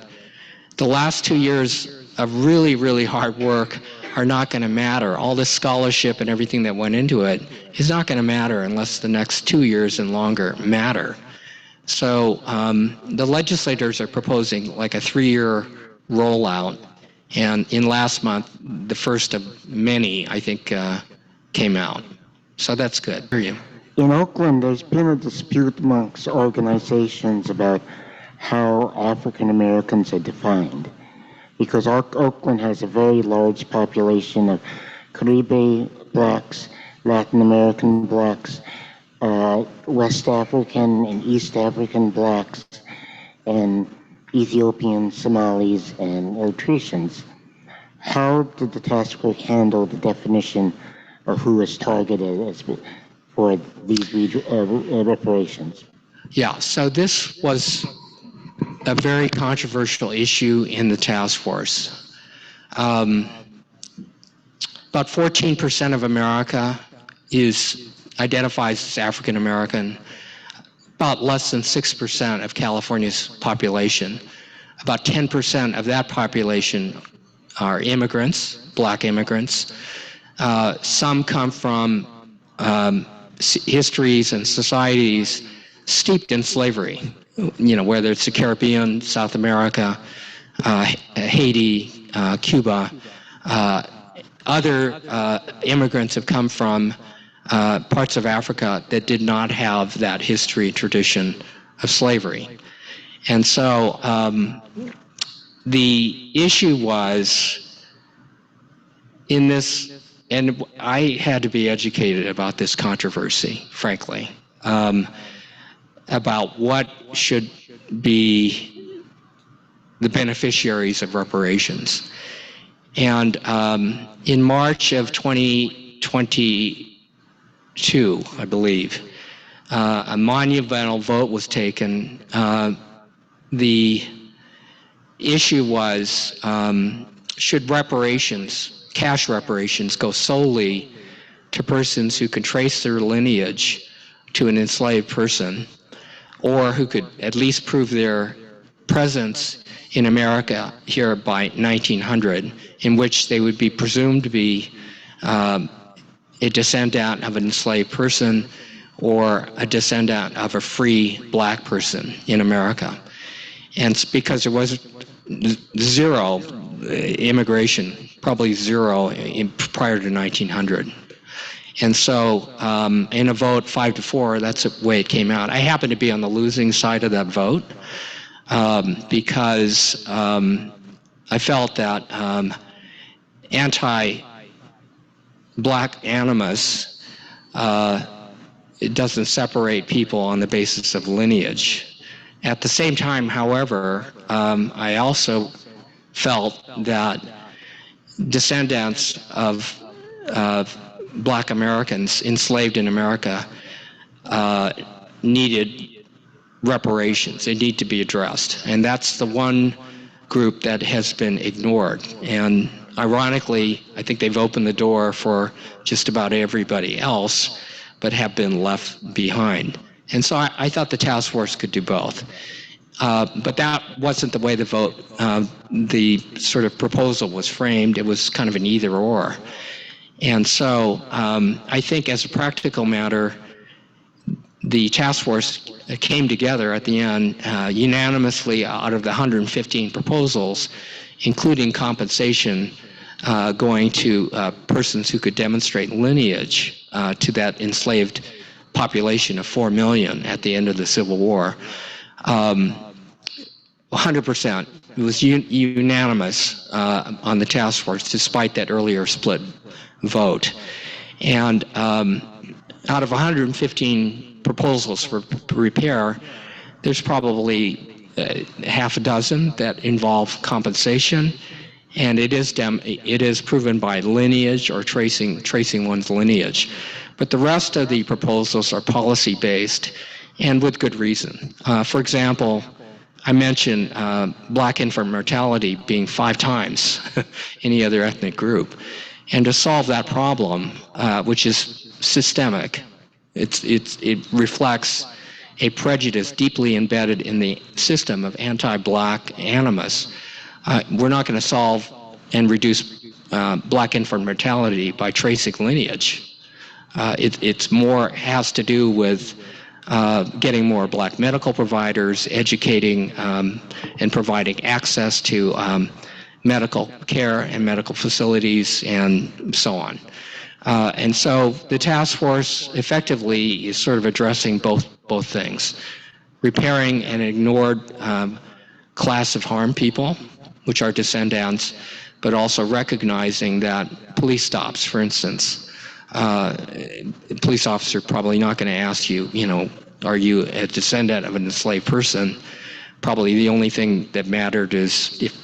the last 2 years of really, really hard work are not going to matter. All this scholarship and everything that went into it is not going to matter unless the next 2 years and longer matter. So the legislators are proposing like a 3-year rollout, and in last month, the first of many, I think, came out. So that's good. For you. In Oakland, there's been a dispute amongst organizations about how African Americans are defined, because Oakland has a very large population of Caribe blacks, Latin American blacks, West African and East African blacks, and Ethiopian, Somalis, and Eritreans. How did the task force handle the definition of who is targeted as for these reparations? Yeah, so this was a very controversial issue in the task force. About 14% of America identifies as African American. About less than 6% of California's population. About 10% of that population are immigrants, black immigrants. Some come from histories and societies steeped in slavery, whether it's the Caribbean, South America, Haiti, Cuba. Other immigrants have come from parts of Africa that did not have that history tradition of slavery. And so the issue was in this, and I had to be educated about this controversy, frankly, about what should be the beneficiaries of reparations. And in March of 2022, I believe, a monumental vote was taken. The issue was, should reparations, cash reparations, go solely to persons who can trace their lineage to an enslaved person, or who could at least prove their presence in America here by 1900, in which they would be presumed to be a descendant of an enslaved person or a descendant of a free black person in America. And it's because there was zero immigration, probably zero prior to 1900. And so in a vote 5-4, that's the way it came out. I happened to be on the losing side of that vote because I felt that anti-black animus, it doesn't separate people on the basis of lineage. At the same time, however, I also felt that descendants of black Americans enslaved in America needed reparations. They need to be addressed. And that's the one group that has been ignored. And ironically, I think they've opened the door for just about everybody else, but have been left behind. And so I thought the task force could do both. But that wasn't the way the vote, the sort of proposal was framed. It was kind of an either or. And so I think as a practical matter, the task force came together at the end unanimously out of the 115 proposals, including compensation going to persons who could demonstrate lineage to that enslaved population of 4 million at the end of the Civil War. 100%. It was unanimous on the task force, despite that earlier split vote. And out of 115 proposals for repair, there's probably half a dozen that involve compensation, and it is proven by lineage or tracing one's lineage. But the rest of the proposals are policy-based, and with good reason. For example, I mentioned black infant mortality being 5 times any other ethnic group. And to solve that problem, which is systemic, it reflects a prejudice deeply embedded in the system of anti-black animus. We're not going to solve and reduce black infant mortality by tracing lineage. It's more has to do with getting more black medical providers, educating and providing access to medical care and medical facilities and so on. And so the task force effectively is sort of addressing both things. Repairing an ignored class of harmed people, which are descendants, but also recognizing that police stops, for instance, a police officer probably not going to ask you, are you a descendant of an enslaved person? Probably the only thing that mattered is if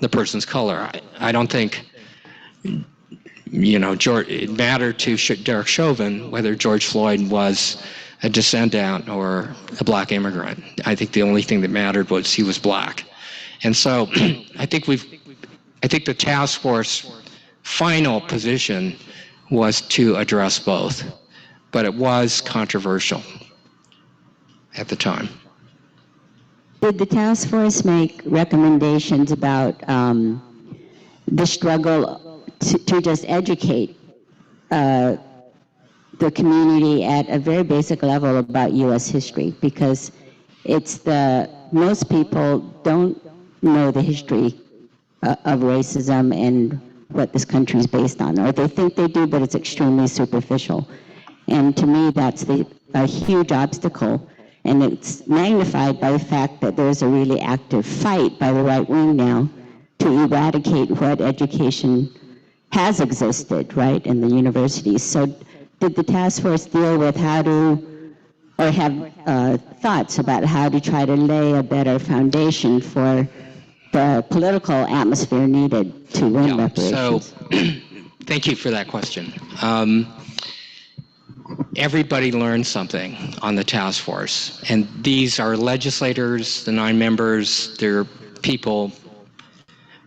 the person's color. I don't think, it mattered to Derek Chauvin whether George Floyd was a descendant or a black immigrant. I think the only thing that mattered was he was black. And so I think the task force final position was to address both, but it was controversial at the time. Did the task force make recommendations about the struggle to just educate the community at a very basic level about U.S. history? Because most people don't know the history of racism and what this country is based on, or they think they do, but it's extremely superficial. And to me, that's a huge obstacle, and it's magnified by the fact that there's a really active fight by the right wing now to eradicate what education has existed, right, in the universities. So did the task force deal with how to, or have thoughts about how to try to lay a better foundation for the political atmosphere needed to win reparations? So thank you for that question. Everybody learned something on the task force, and these are legislators, the 9 members, they're people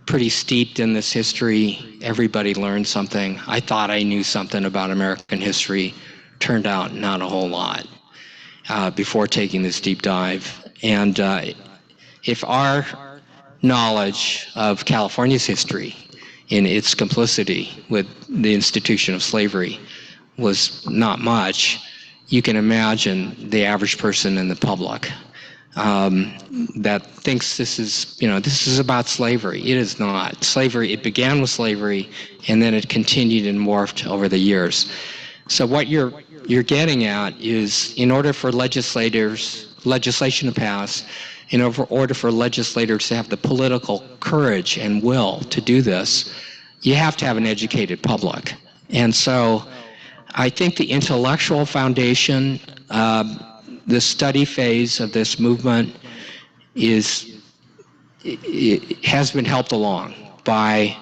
pretty steeped in this history. Everybody learned something. I thought I knew something about American history. Turned out not a whole lot before taking this deep dive. And if our knowledge of California's history in its complicity with the institution of slavery was not much, you can imagine the average person in the public that thinks this is about slavery. It is not. Slavery, it began with slavery, and then it continued and morphed over the years. So what you're getting at is, in order for legislation to pass, in order for legislators to have the political courage and will to do this, you have to have an educated public. And so I think the intellectual foundation, the study phase of this movement has been helped along by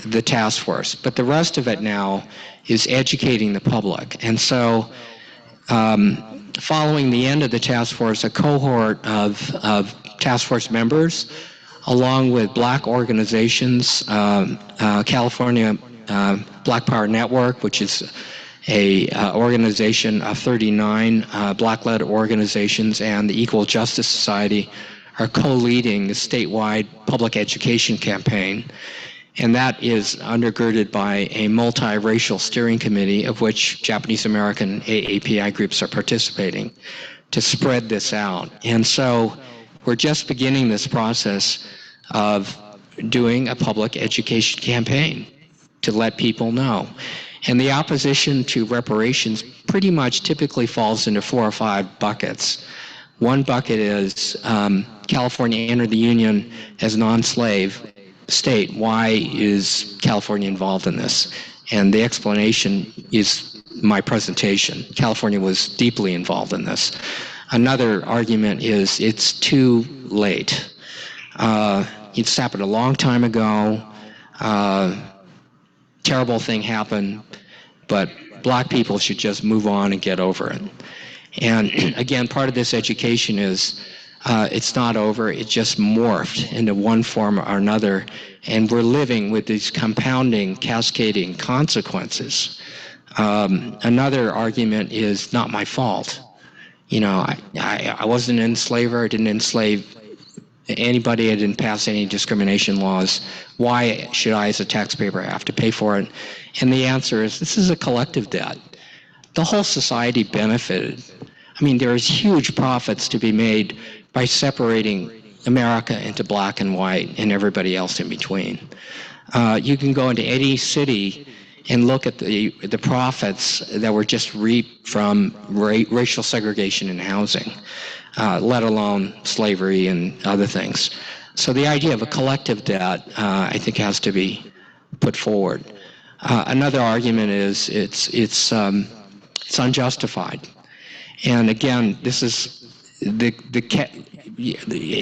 the task force. But the rest of it now is educating the public. And so following the end of the task force, a cohort of task force members, along with black organizations, California Black Power Network, which is a organization of 39 black-led organizations, and the Equal Justice Society are co-leading the statewide public education campaign. And that is undergirded by a multiracial steering committee, of which Japanese American AAPI groups are participating, to spread this out. And so we're just beginning this process of doing a public education campaign to let people know. And the opposition to reparations pretty much typically falls into 4 or 5 buckets. One bucket is California entered the Union as a non-slave state. Why is California involved in this? And the explanation is my presentation. California was deeply involved in this. Another argument is it's too late. It's happened a long time ago. Terrible thing happened, but black people should just move on and get over it. And again, part of this education is it's not over, it just morphed into one form or another, and we're living with these compounding, cascading consequences. Another argument is not my fault. I wasn't an enslaver, I didn't enslave anybody that didn't pass any discrimination laws, why should I as a taxpayer have to pay for it? And the answer is this is a collective debt. The whole society benefited. I mean, there's huge profits to be made by separating America into black and white and everybody else in between. You can go into any city and look at the profits that were just reaped from racial segregation in housing, let alone slavery and other things. So the idea of a collective debt, I think, has to be put forward. Another argument is it's unjustified, and again, this is the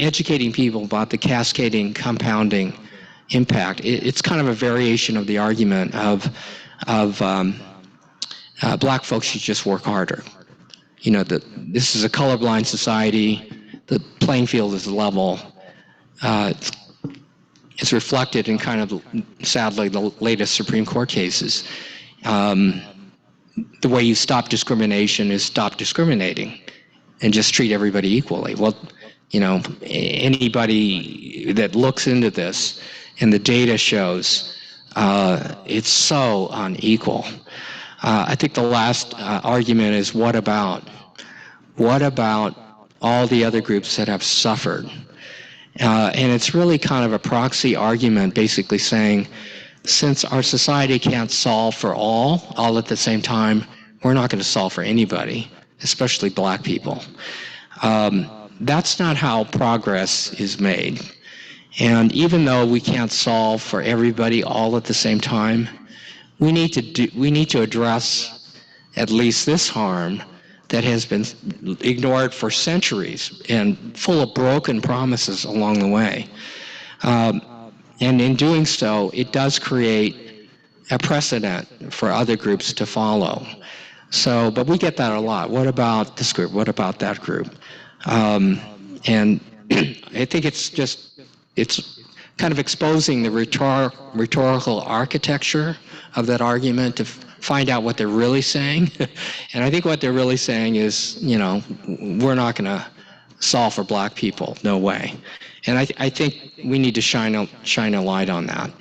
educating people about the cascading, compounding impact. It's kind of a variation of the argument of black folks should just work harder. You know, this is a colorblind society. The playing field is level. It's reflected in kind of, sadly, the latest Supreme Court cases. The way you stop discrimination is stop discriminating and just treat everybody equally. Well, you know, anybody that looks into this and the data shows it's so unequal. I think the last argument is what about all the other groups that have suffered? And it's really kind of a proxy argument, basically saying, since our society can't solve for all at the same time, we're not going to solve for anybody, especially black people. That's not how progress is made. And even though we can't solve for everybody all at the same time, we need to address at least this harm that has been ignored for centuries and full of broken promises along the way. And in doing so, it does create a precedent for other groups to follow. So, but we get that a lot. What about this group? What about that group? And I think it's kind of exposing the rhetorical architecture of that argument to find out what they're really saying. And I think what they're really saying is, you know, we're not going to solve for black people, no way. And I think we need to shine a light on that.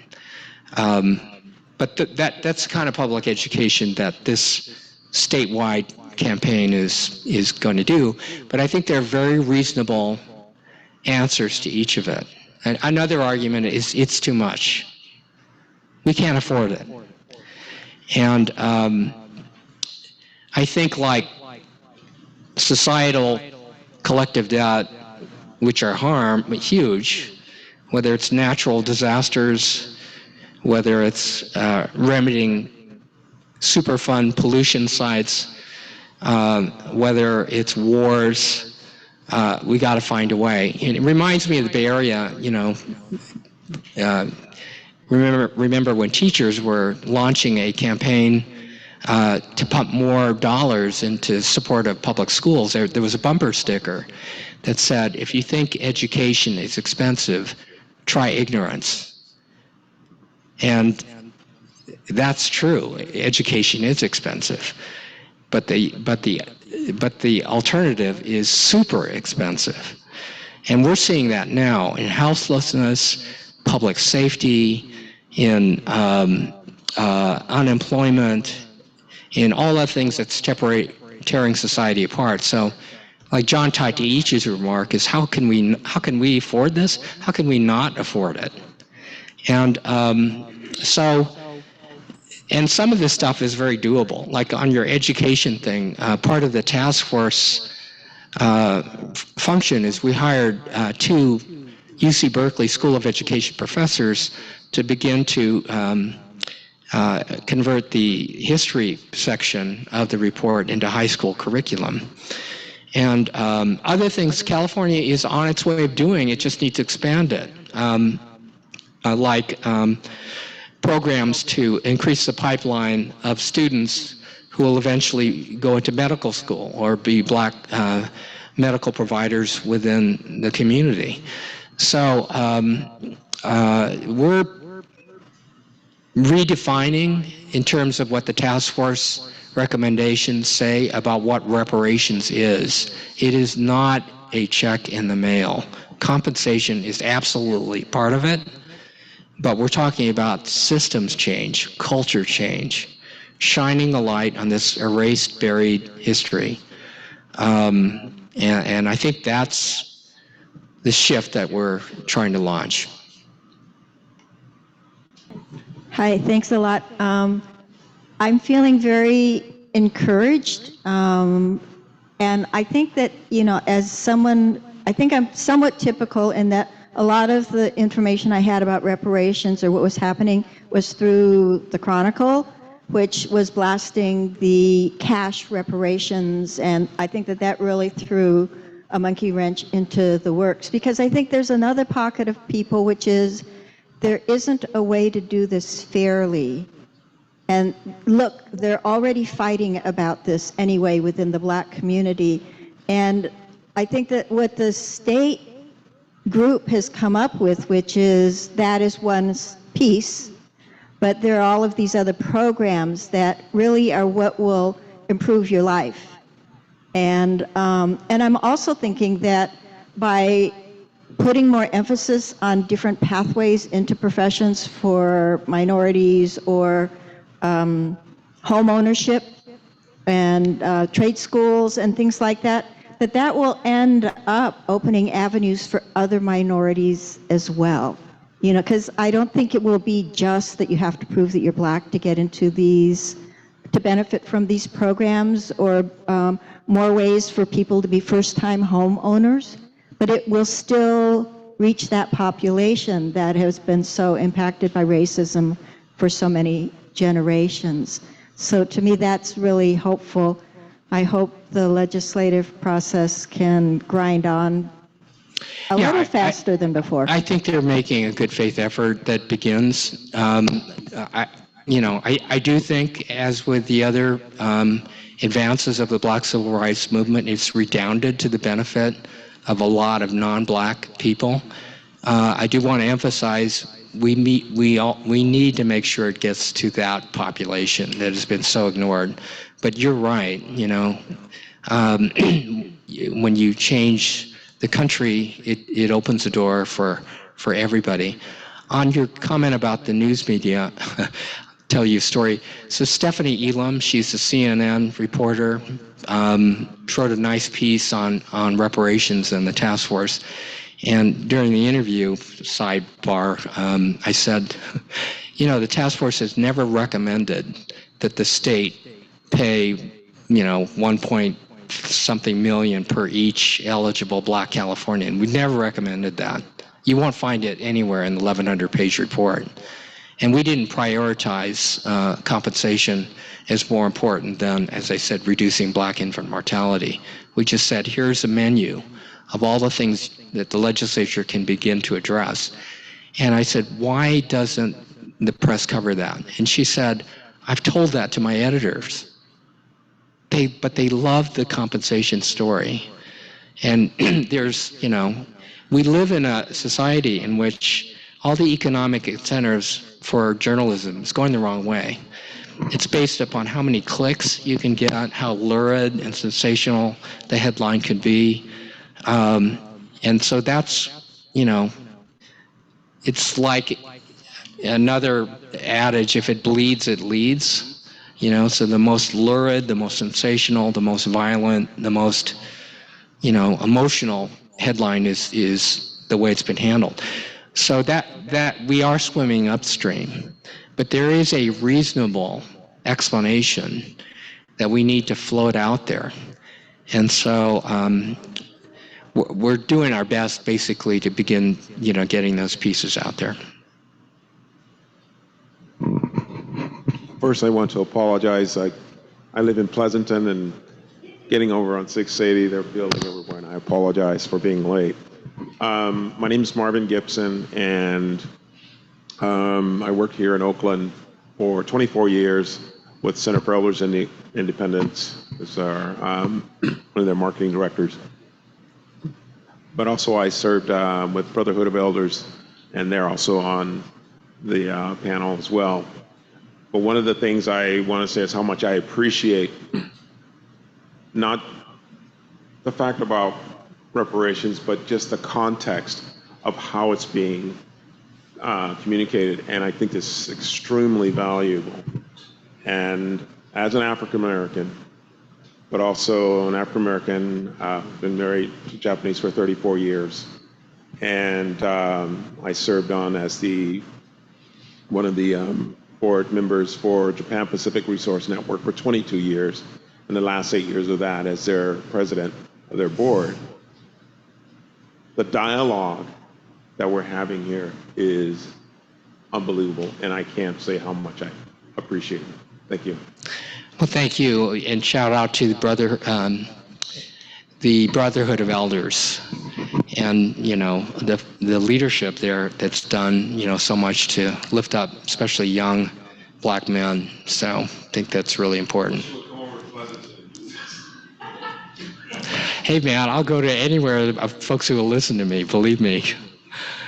But that's the kind of public education that this statewide campaign is going to do. But I think there are very reasonable answers to each of it. And another argument is it's too much. We can't afford it. And I think like societal collective debt, which are huge, whether it's natural disasters, whether it's remedying Superfund pollution sites, whether it's wars, we got to find a way. And it reminds me of the Bay Area, you know, remember when teachers were launching a campaign to pump more dollars into support of public schools. There was a bumper sticker that said, if you think education is expensive, try ignorance. And that's true. Education is expensive, but the alternative is super expensive. And we're seeing that now in houselessness, public safety, in unemployment, in all the things that's tearing society apart. So, like John Taiichi's remark is, how can we afford this? How can we not afford it? And and some of this stuff is very doable. Like on your education thing, part of the task force function is we hired 2 UC Berkeley School of Education professors to begin to convert the history section of the report into high school curriculum. And other things California is on its way of doing, it just needs to expand it. Like programs to increase the pipeline of students who will eventually go into medical school or be black medical providers within the community. So we're redefining in terms of what the task force recommendations say about what reparations is. It is not a check in the mail compensation is absolutely part of it, but we're talking about systems change, culture change, shining a light on this erased, buried history. And I think that's the shift that we're trying to launch. Hi, thanks a lot. I'm feeling very encouraged, and I think that, as someone, I think I'm somewhat typical in that a lot of the information I had about reparations or what was happening was through the Chronicle, which was blasting the cash reparations, and I think that that really threw a monkey wrench into the works, because I think there's another pocket of people, which is there isn't a way to do this fairly. And look, they're already fighting about this anyway within the Black community. And I think that what the state group has come up with, which is that is one piece, but there are all of these other programs that really are what will improve your life. And I'm also thinking that by putting more emphasis on different pathways into professions for minorities or home ownership and trade schools and things like that, that will end up opening avenues for other minorities as well. Because I don't think it will be just that you have to prove that you're Black to get into these, to benefit from these programs, or more ways for people to be first-time homeowners, but it will still reach that population that has been so impacted by racism for so many generations. So to me, that's really hopeful. I hope the legislative process can grind on a little faster than before. I think they're making a good faith effort that begins. I do think, as with the other advances of the Black Civil Rights Movement, it's redounded to the benefit of a lot of non-Black people. I do want to emphasize we need to make sure it gets to that population that has been so ignored. But you're right, when you change the country, it opens the door for everybody. On your comment about the news media, tell you a story. So Stephanie Elam, she's a CNN reporter, wrote a nice piece on reparations and the task force. And during the interview, sidebar, I said, the task force has never recommended that the state pay, 1 point something million per each eligible Black Californian. We never recommended that. You won't find it anywhere in the 1,100-page report. And we didn't prioritize compensation as more important than, as I said, reducing Black infant mortality. We just said, here's a menu of all the things that the legislature can begin to address. And I said, why doesn't the press cover that? And she said, I've told that to my editors. But they love the compensation story. And there's, we live in a society in which all the economic incentives for journalism is going the wrong way. It's based upon how many clicks you can get, how lurid and sensational the headline could be. And so that's, it's like another adage, if it bleeds, it leads. So the most lurid, the most sensational, the most violent, the most, emotional headline is the way it's been handled. So that we are swimming upstream, but there is a reasonable explanation that we need to float out there. And so we're doing our best basically to begin, getting those pieces out there. First, I want to apologize. I live in Pleasanton, and getting over on 680, they're building everywhere, and I apologize for being late. My name is Marvin Gibson, and I worked here in Oakland for 24 years with Center for Elders and Independence as our, one of their marketing directors. But also I served with Brotherhood of Elders, and they're also on the panel as well. But one of the things I want to say is how much I appreciate not the fact about reparations, but just the context of how it's being communicated. And I think this is extremely valuable. And as an African American, but also an African American, been married to Japanese for 34 years. And I served on as one of the board members for Japan Pacific Resource Network for 22 years, and the last 8 years of that as their president of their board. The dialogue that we're having here is unbelievable, and I can't say how much I appreciate it. Thank you. Well, thank you, and shout out to the Brotherhood of Elders, and the leadership there that's done so much to lift up, especially young Black men. So I think that's really important. Hey man, I'll go to anywhere of folks who will listen to me. Believe me.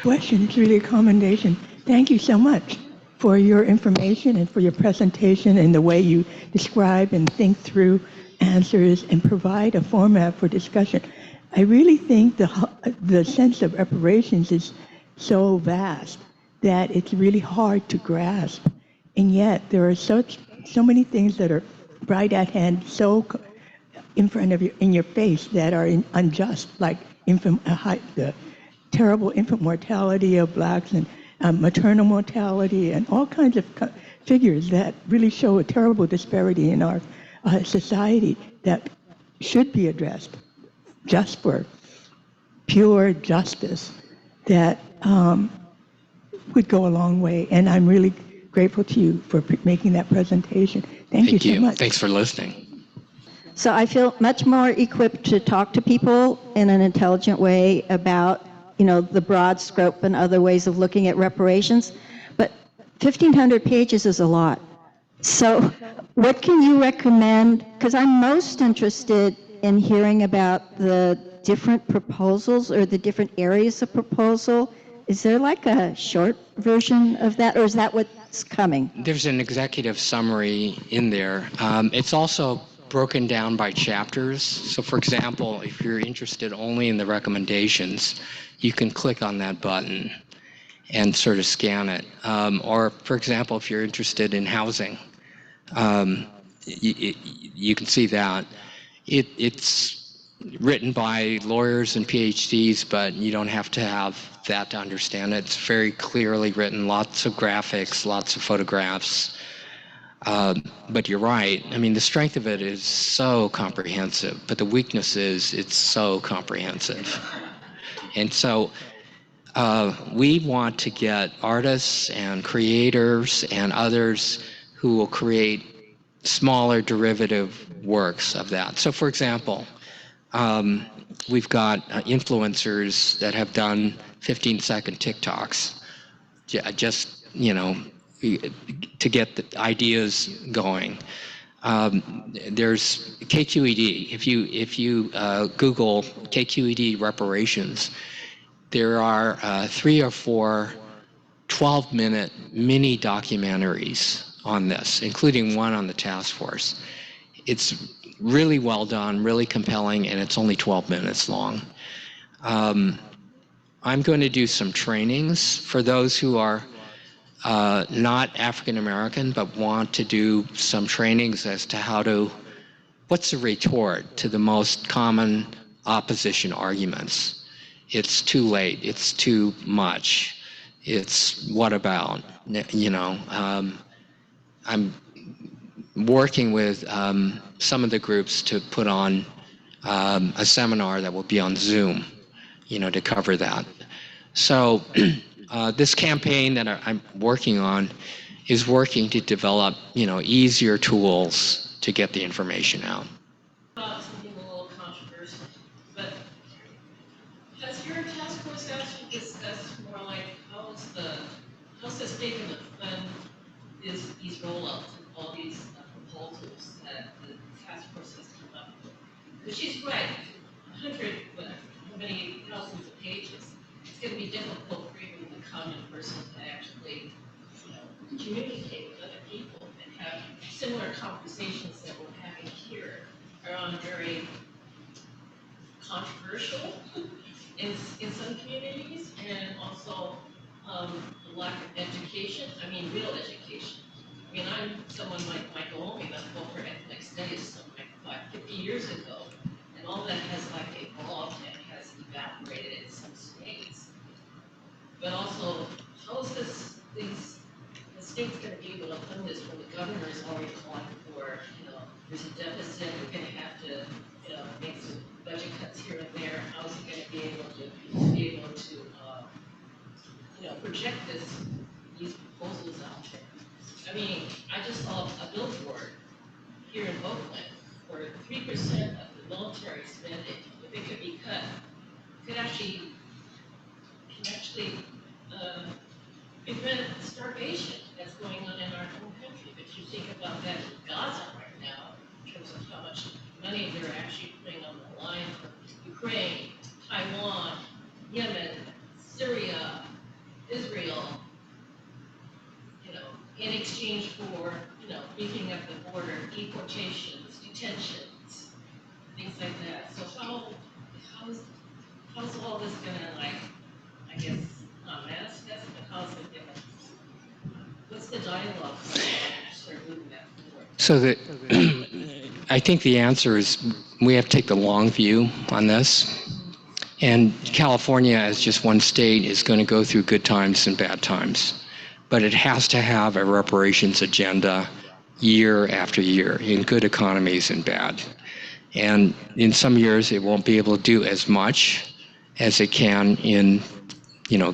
Question, it's really a commendation. Thank you so much for your information and for your presentation and the way you describe and think through answers and provide a format for discussion. I really think the sense of reparations is so vast that it's really hard to grasp. And yet there are so many things that are right at hand, so in front of you, in your face, that are unjust, like the terrible infant mortality of Blacks and maternal mortality and all kinds of figures that really show a terrible disparity in our society that should be addressed just for pure justice that would go a long way. And I'm really grateful to you for making that presentation. Thank you so much. Thanks for listening. So I feel much more equipped to talk to people in an intelligent way about, the broad scope and other ways of looking at reparations. But 1,500 pages is a lot. So what can you recommend? Because I'm most interested in hearing about the different proposals or the different areas of proposal. Is there like a short version of that, or is that what's coming? There's an executive summary in there. It's also broken down by chapters. So for example, if you're interested only in the recommendations, you can click on that button and sort of scan it. Or for example, if you're interested in housing, you can see that. It's written by lawyers and PhDs, but you don't have to have that to understand it. It's very clearly written, lots of graphics, lots of photographs. But you're right. I mean, the strength of it is so comprehensive, but the weakness is it's so comprehensive. And so we want to get artists and creators and others who will create smaller derivative works of that. So for example, we've got influencers that have done 15-second TikToks, just, to get the ideas going. There's KQED. If you Google KQED reparations, there are 3 or 4 12-minute mini documentaries on this, including one on the task force. It's really well done, really compelling, and it's only 12 minutes long. I'm going to do some trainings for those who are not African American, but want to do some trainings as to what's the retort to the most common opposition arguments. It's too late, it's too much, it's what about, I'm working with some of the groups to put on a seminar that will be on Zoom, to cover that. So this campaign that I'm working on is working to develop, easier tools to get the information out. Something a little controversial, but has your task force actually discussed more like how's this taking to fund these rollouts of all these proposals that the task force has come up with? Because she's right, 100, how many thousands of pages, it's going to be difficult for even the common person to actually, communicate with other people and have similar conversations that we're having here are on very controversial in some communities, and also the lack of education. I mean, real education. I mean, I'm someone like Michael Omi that spoke for ethnic studies something like 50 years ago, and all that has like evolved and has evaporated in some states. But also, how is the state's going to be able to fund this when the governor is already calling for, there's a deficit, we're going to have to, make some budget cuts here and there. How is he going to be able to project these proposals out there? I mean, I just saw a billboard here in Oakland where 3% of the military spending, if it could be cut, can actually prevent starvation that's going on in our own country. If you think about that in Gaza right now, in terms of how much money they're actually putting on the line for Ukraine, Taiwan, Yemen, Syria, Israel, in exchange for, beefing up the border, deportations, detentions, things like that. So how's all this gonna, I guess, not manifest, but how's it gonna, what's the dialogue to start moving that forward? So I think the answer is we have to take the long view on this. And California, as just one state, is going to go through good times and bad times. But it has to have a reparations agenda year after year in good economies and bad. And in some years, it won't be able to do as much as it can in,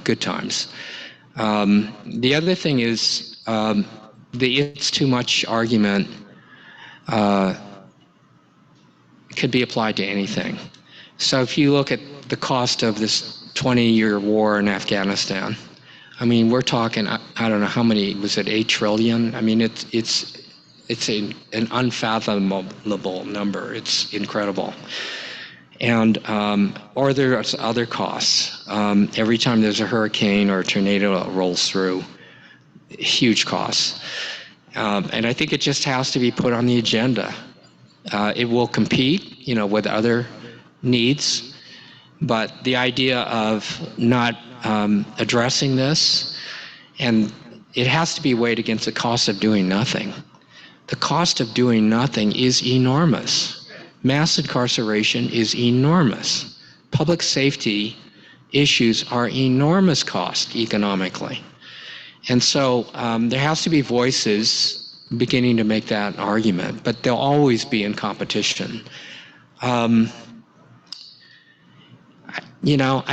good times. The other thing is the it's too much argument could be applied to anything. So if you look at the cost of this 20-year war in Afghanistan, I mean, we're talking, I don't know how many, was it 8 trillion? I mean, it's an unfathomable number. It's incredible. And, or there's other costs. Every time there's a hurricane or a tornado that rolls through, huge costs. And I think it just has to be put on the agenda. It will compete, with other needs, but the idea of not addressing this, and it has to be weighed against the cost of doing nothing. The cost of doing nothing is enormous. Mass incarceration is enormous. Public safety issues are enormous cost economically. And so there has to be voices beginning to make that argument, but they'll always be in competition. I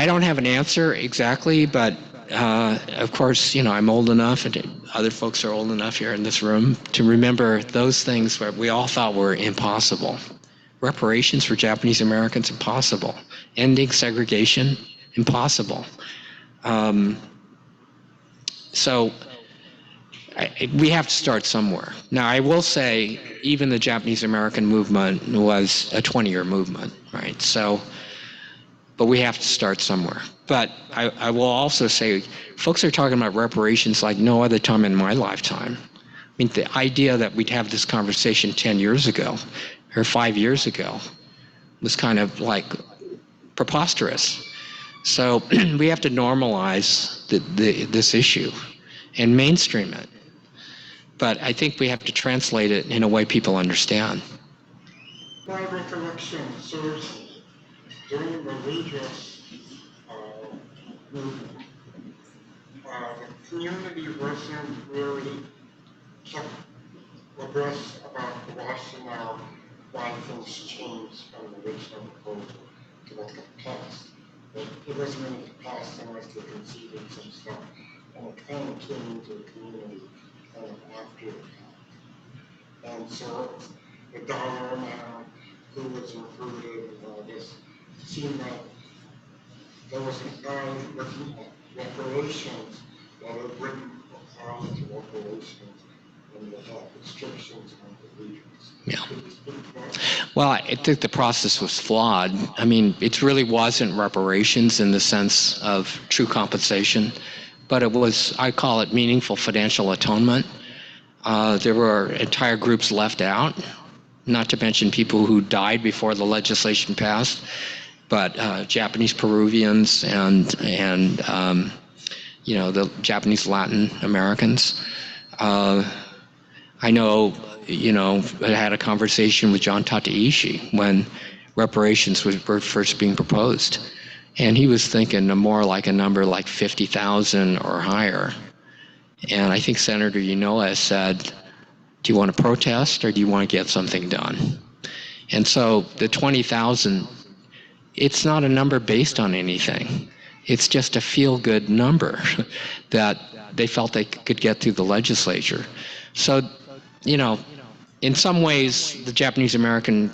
don't have an answer exactly, but of course, I'm old enough, and other folks are old enough here in this room, to remember those things where we all thought were impossible. Reparations for Japanese Americans, impossible. Ending segregation, impossible. So we have to start somewhere. Now, I will say, even the Japanese American movement was a 20-year movement, right? So, but we have to start somewhere. But I will also say, folks are talking about reparations like no other time in my lifetime. I mean, the idea that we'd have this conversation 10 years ago or 5 years ago was kind of like preposterous. So we have to normalize this issue and mainstream it. But I think we have to translate it in a way people understand. My recollection serves during the redress movement, the community wasn't really kept abreast about the rationale why things changed from the original proposal to what got passed. But it wasn't really passed unless they conceded some stuff, and it kind of came into the community kind of after the fact. And so the dollar amount, who was included, and all this seemed like there was a guy looking at reparations that it wouldn't apply to reparations when they had restrictions on the redress. Yeah. Well, I think the process was flawed. I mean, it really wasn't reparations in the sense of true compensation, but it was, I call it meaningful financial atonement. There were entire groups left out, not to mention people who died before the legislation passed. but Japanese Peruvians and the Japanese Latin Americans. I know, I had a conversation with John Tateishi when reparations were first being proposed, and he was thinking more like a number like 50,000 or higher. And I think Senator Yanoa said, do you want to protest or do you want to get something done? And so the 20,000, it's not a number based on anything. It's just a feel-good number that they felt they could get through the legislature. So, in some ways, the Japanese-American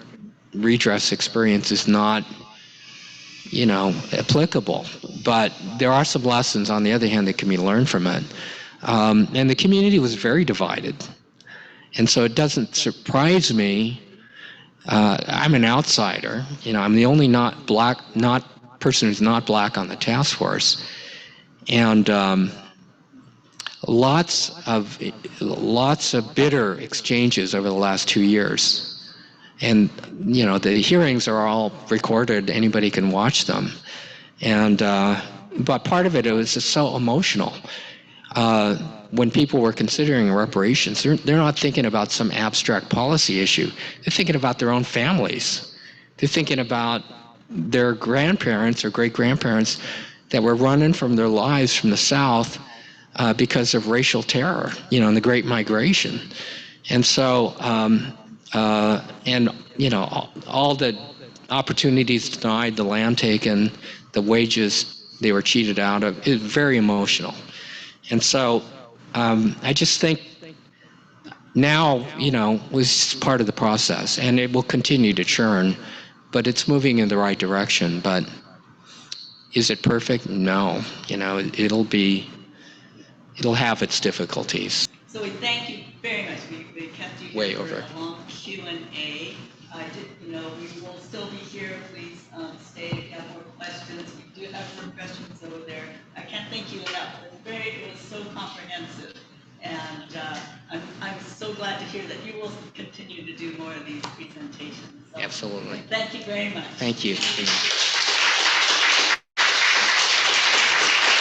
redress experience is not, applicable. But there are some lessons, on the other hand, that can be learned from it. And the community was very divided. And so it doesn't surprise me. I'm an outsider. I'm the only person who's not black on the task force. And lots of bitter exchanges over the last 2 years. And, the hearings are all recorded. Anybody can watch them. And, but part of it was just so emotional. When people were considering reparations, they're not thinking about some abstract policy issue. They're thinking about their own families. They're thinking about their grandparents or great-grandparents that were running from their lives from the South because of racial terror, and the Great Migration. And so, all the opportunities denied, the land taken, the wages they were cheated out of, is very emotional. And so I just think now, was part of the process, and it will continue to churn, but it's moving in the right direction. But is it perfect? No. It'll have its difficulties. So we thank you very much. We kept you Way here for over. a long Q&A. We will still be here. Please stay if you have more questions. We do have more questions over there. I can't thank you enough. It was so comprehensive. And I'm so glad to hear that you will continue to do more of these presentations. So Absolutely. thank you very much. Thank you.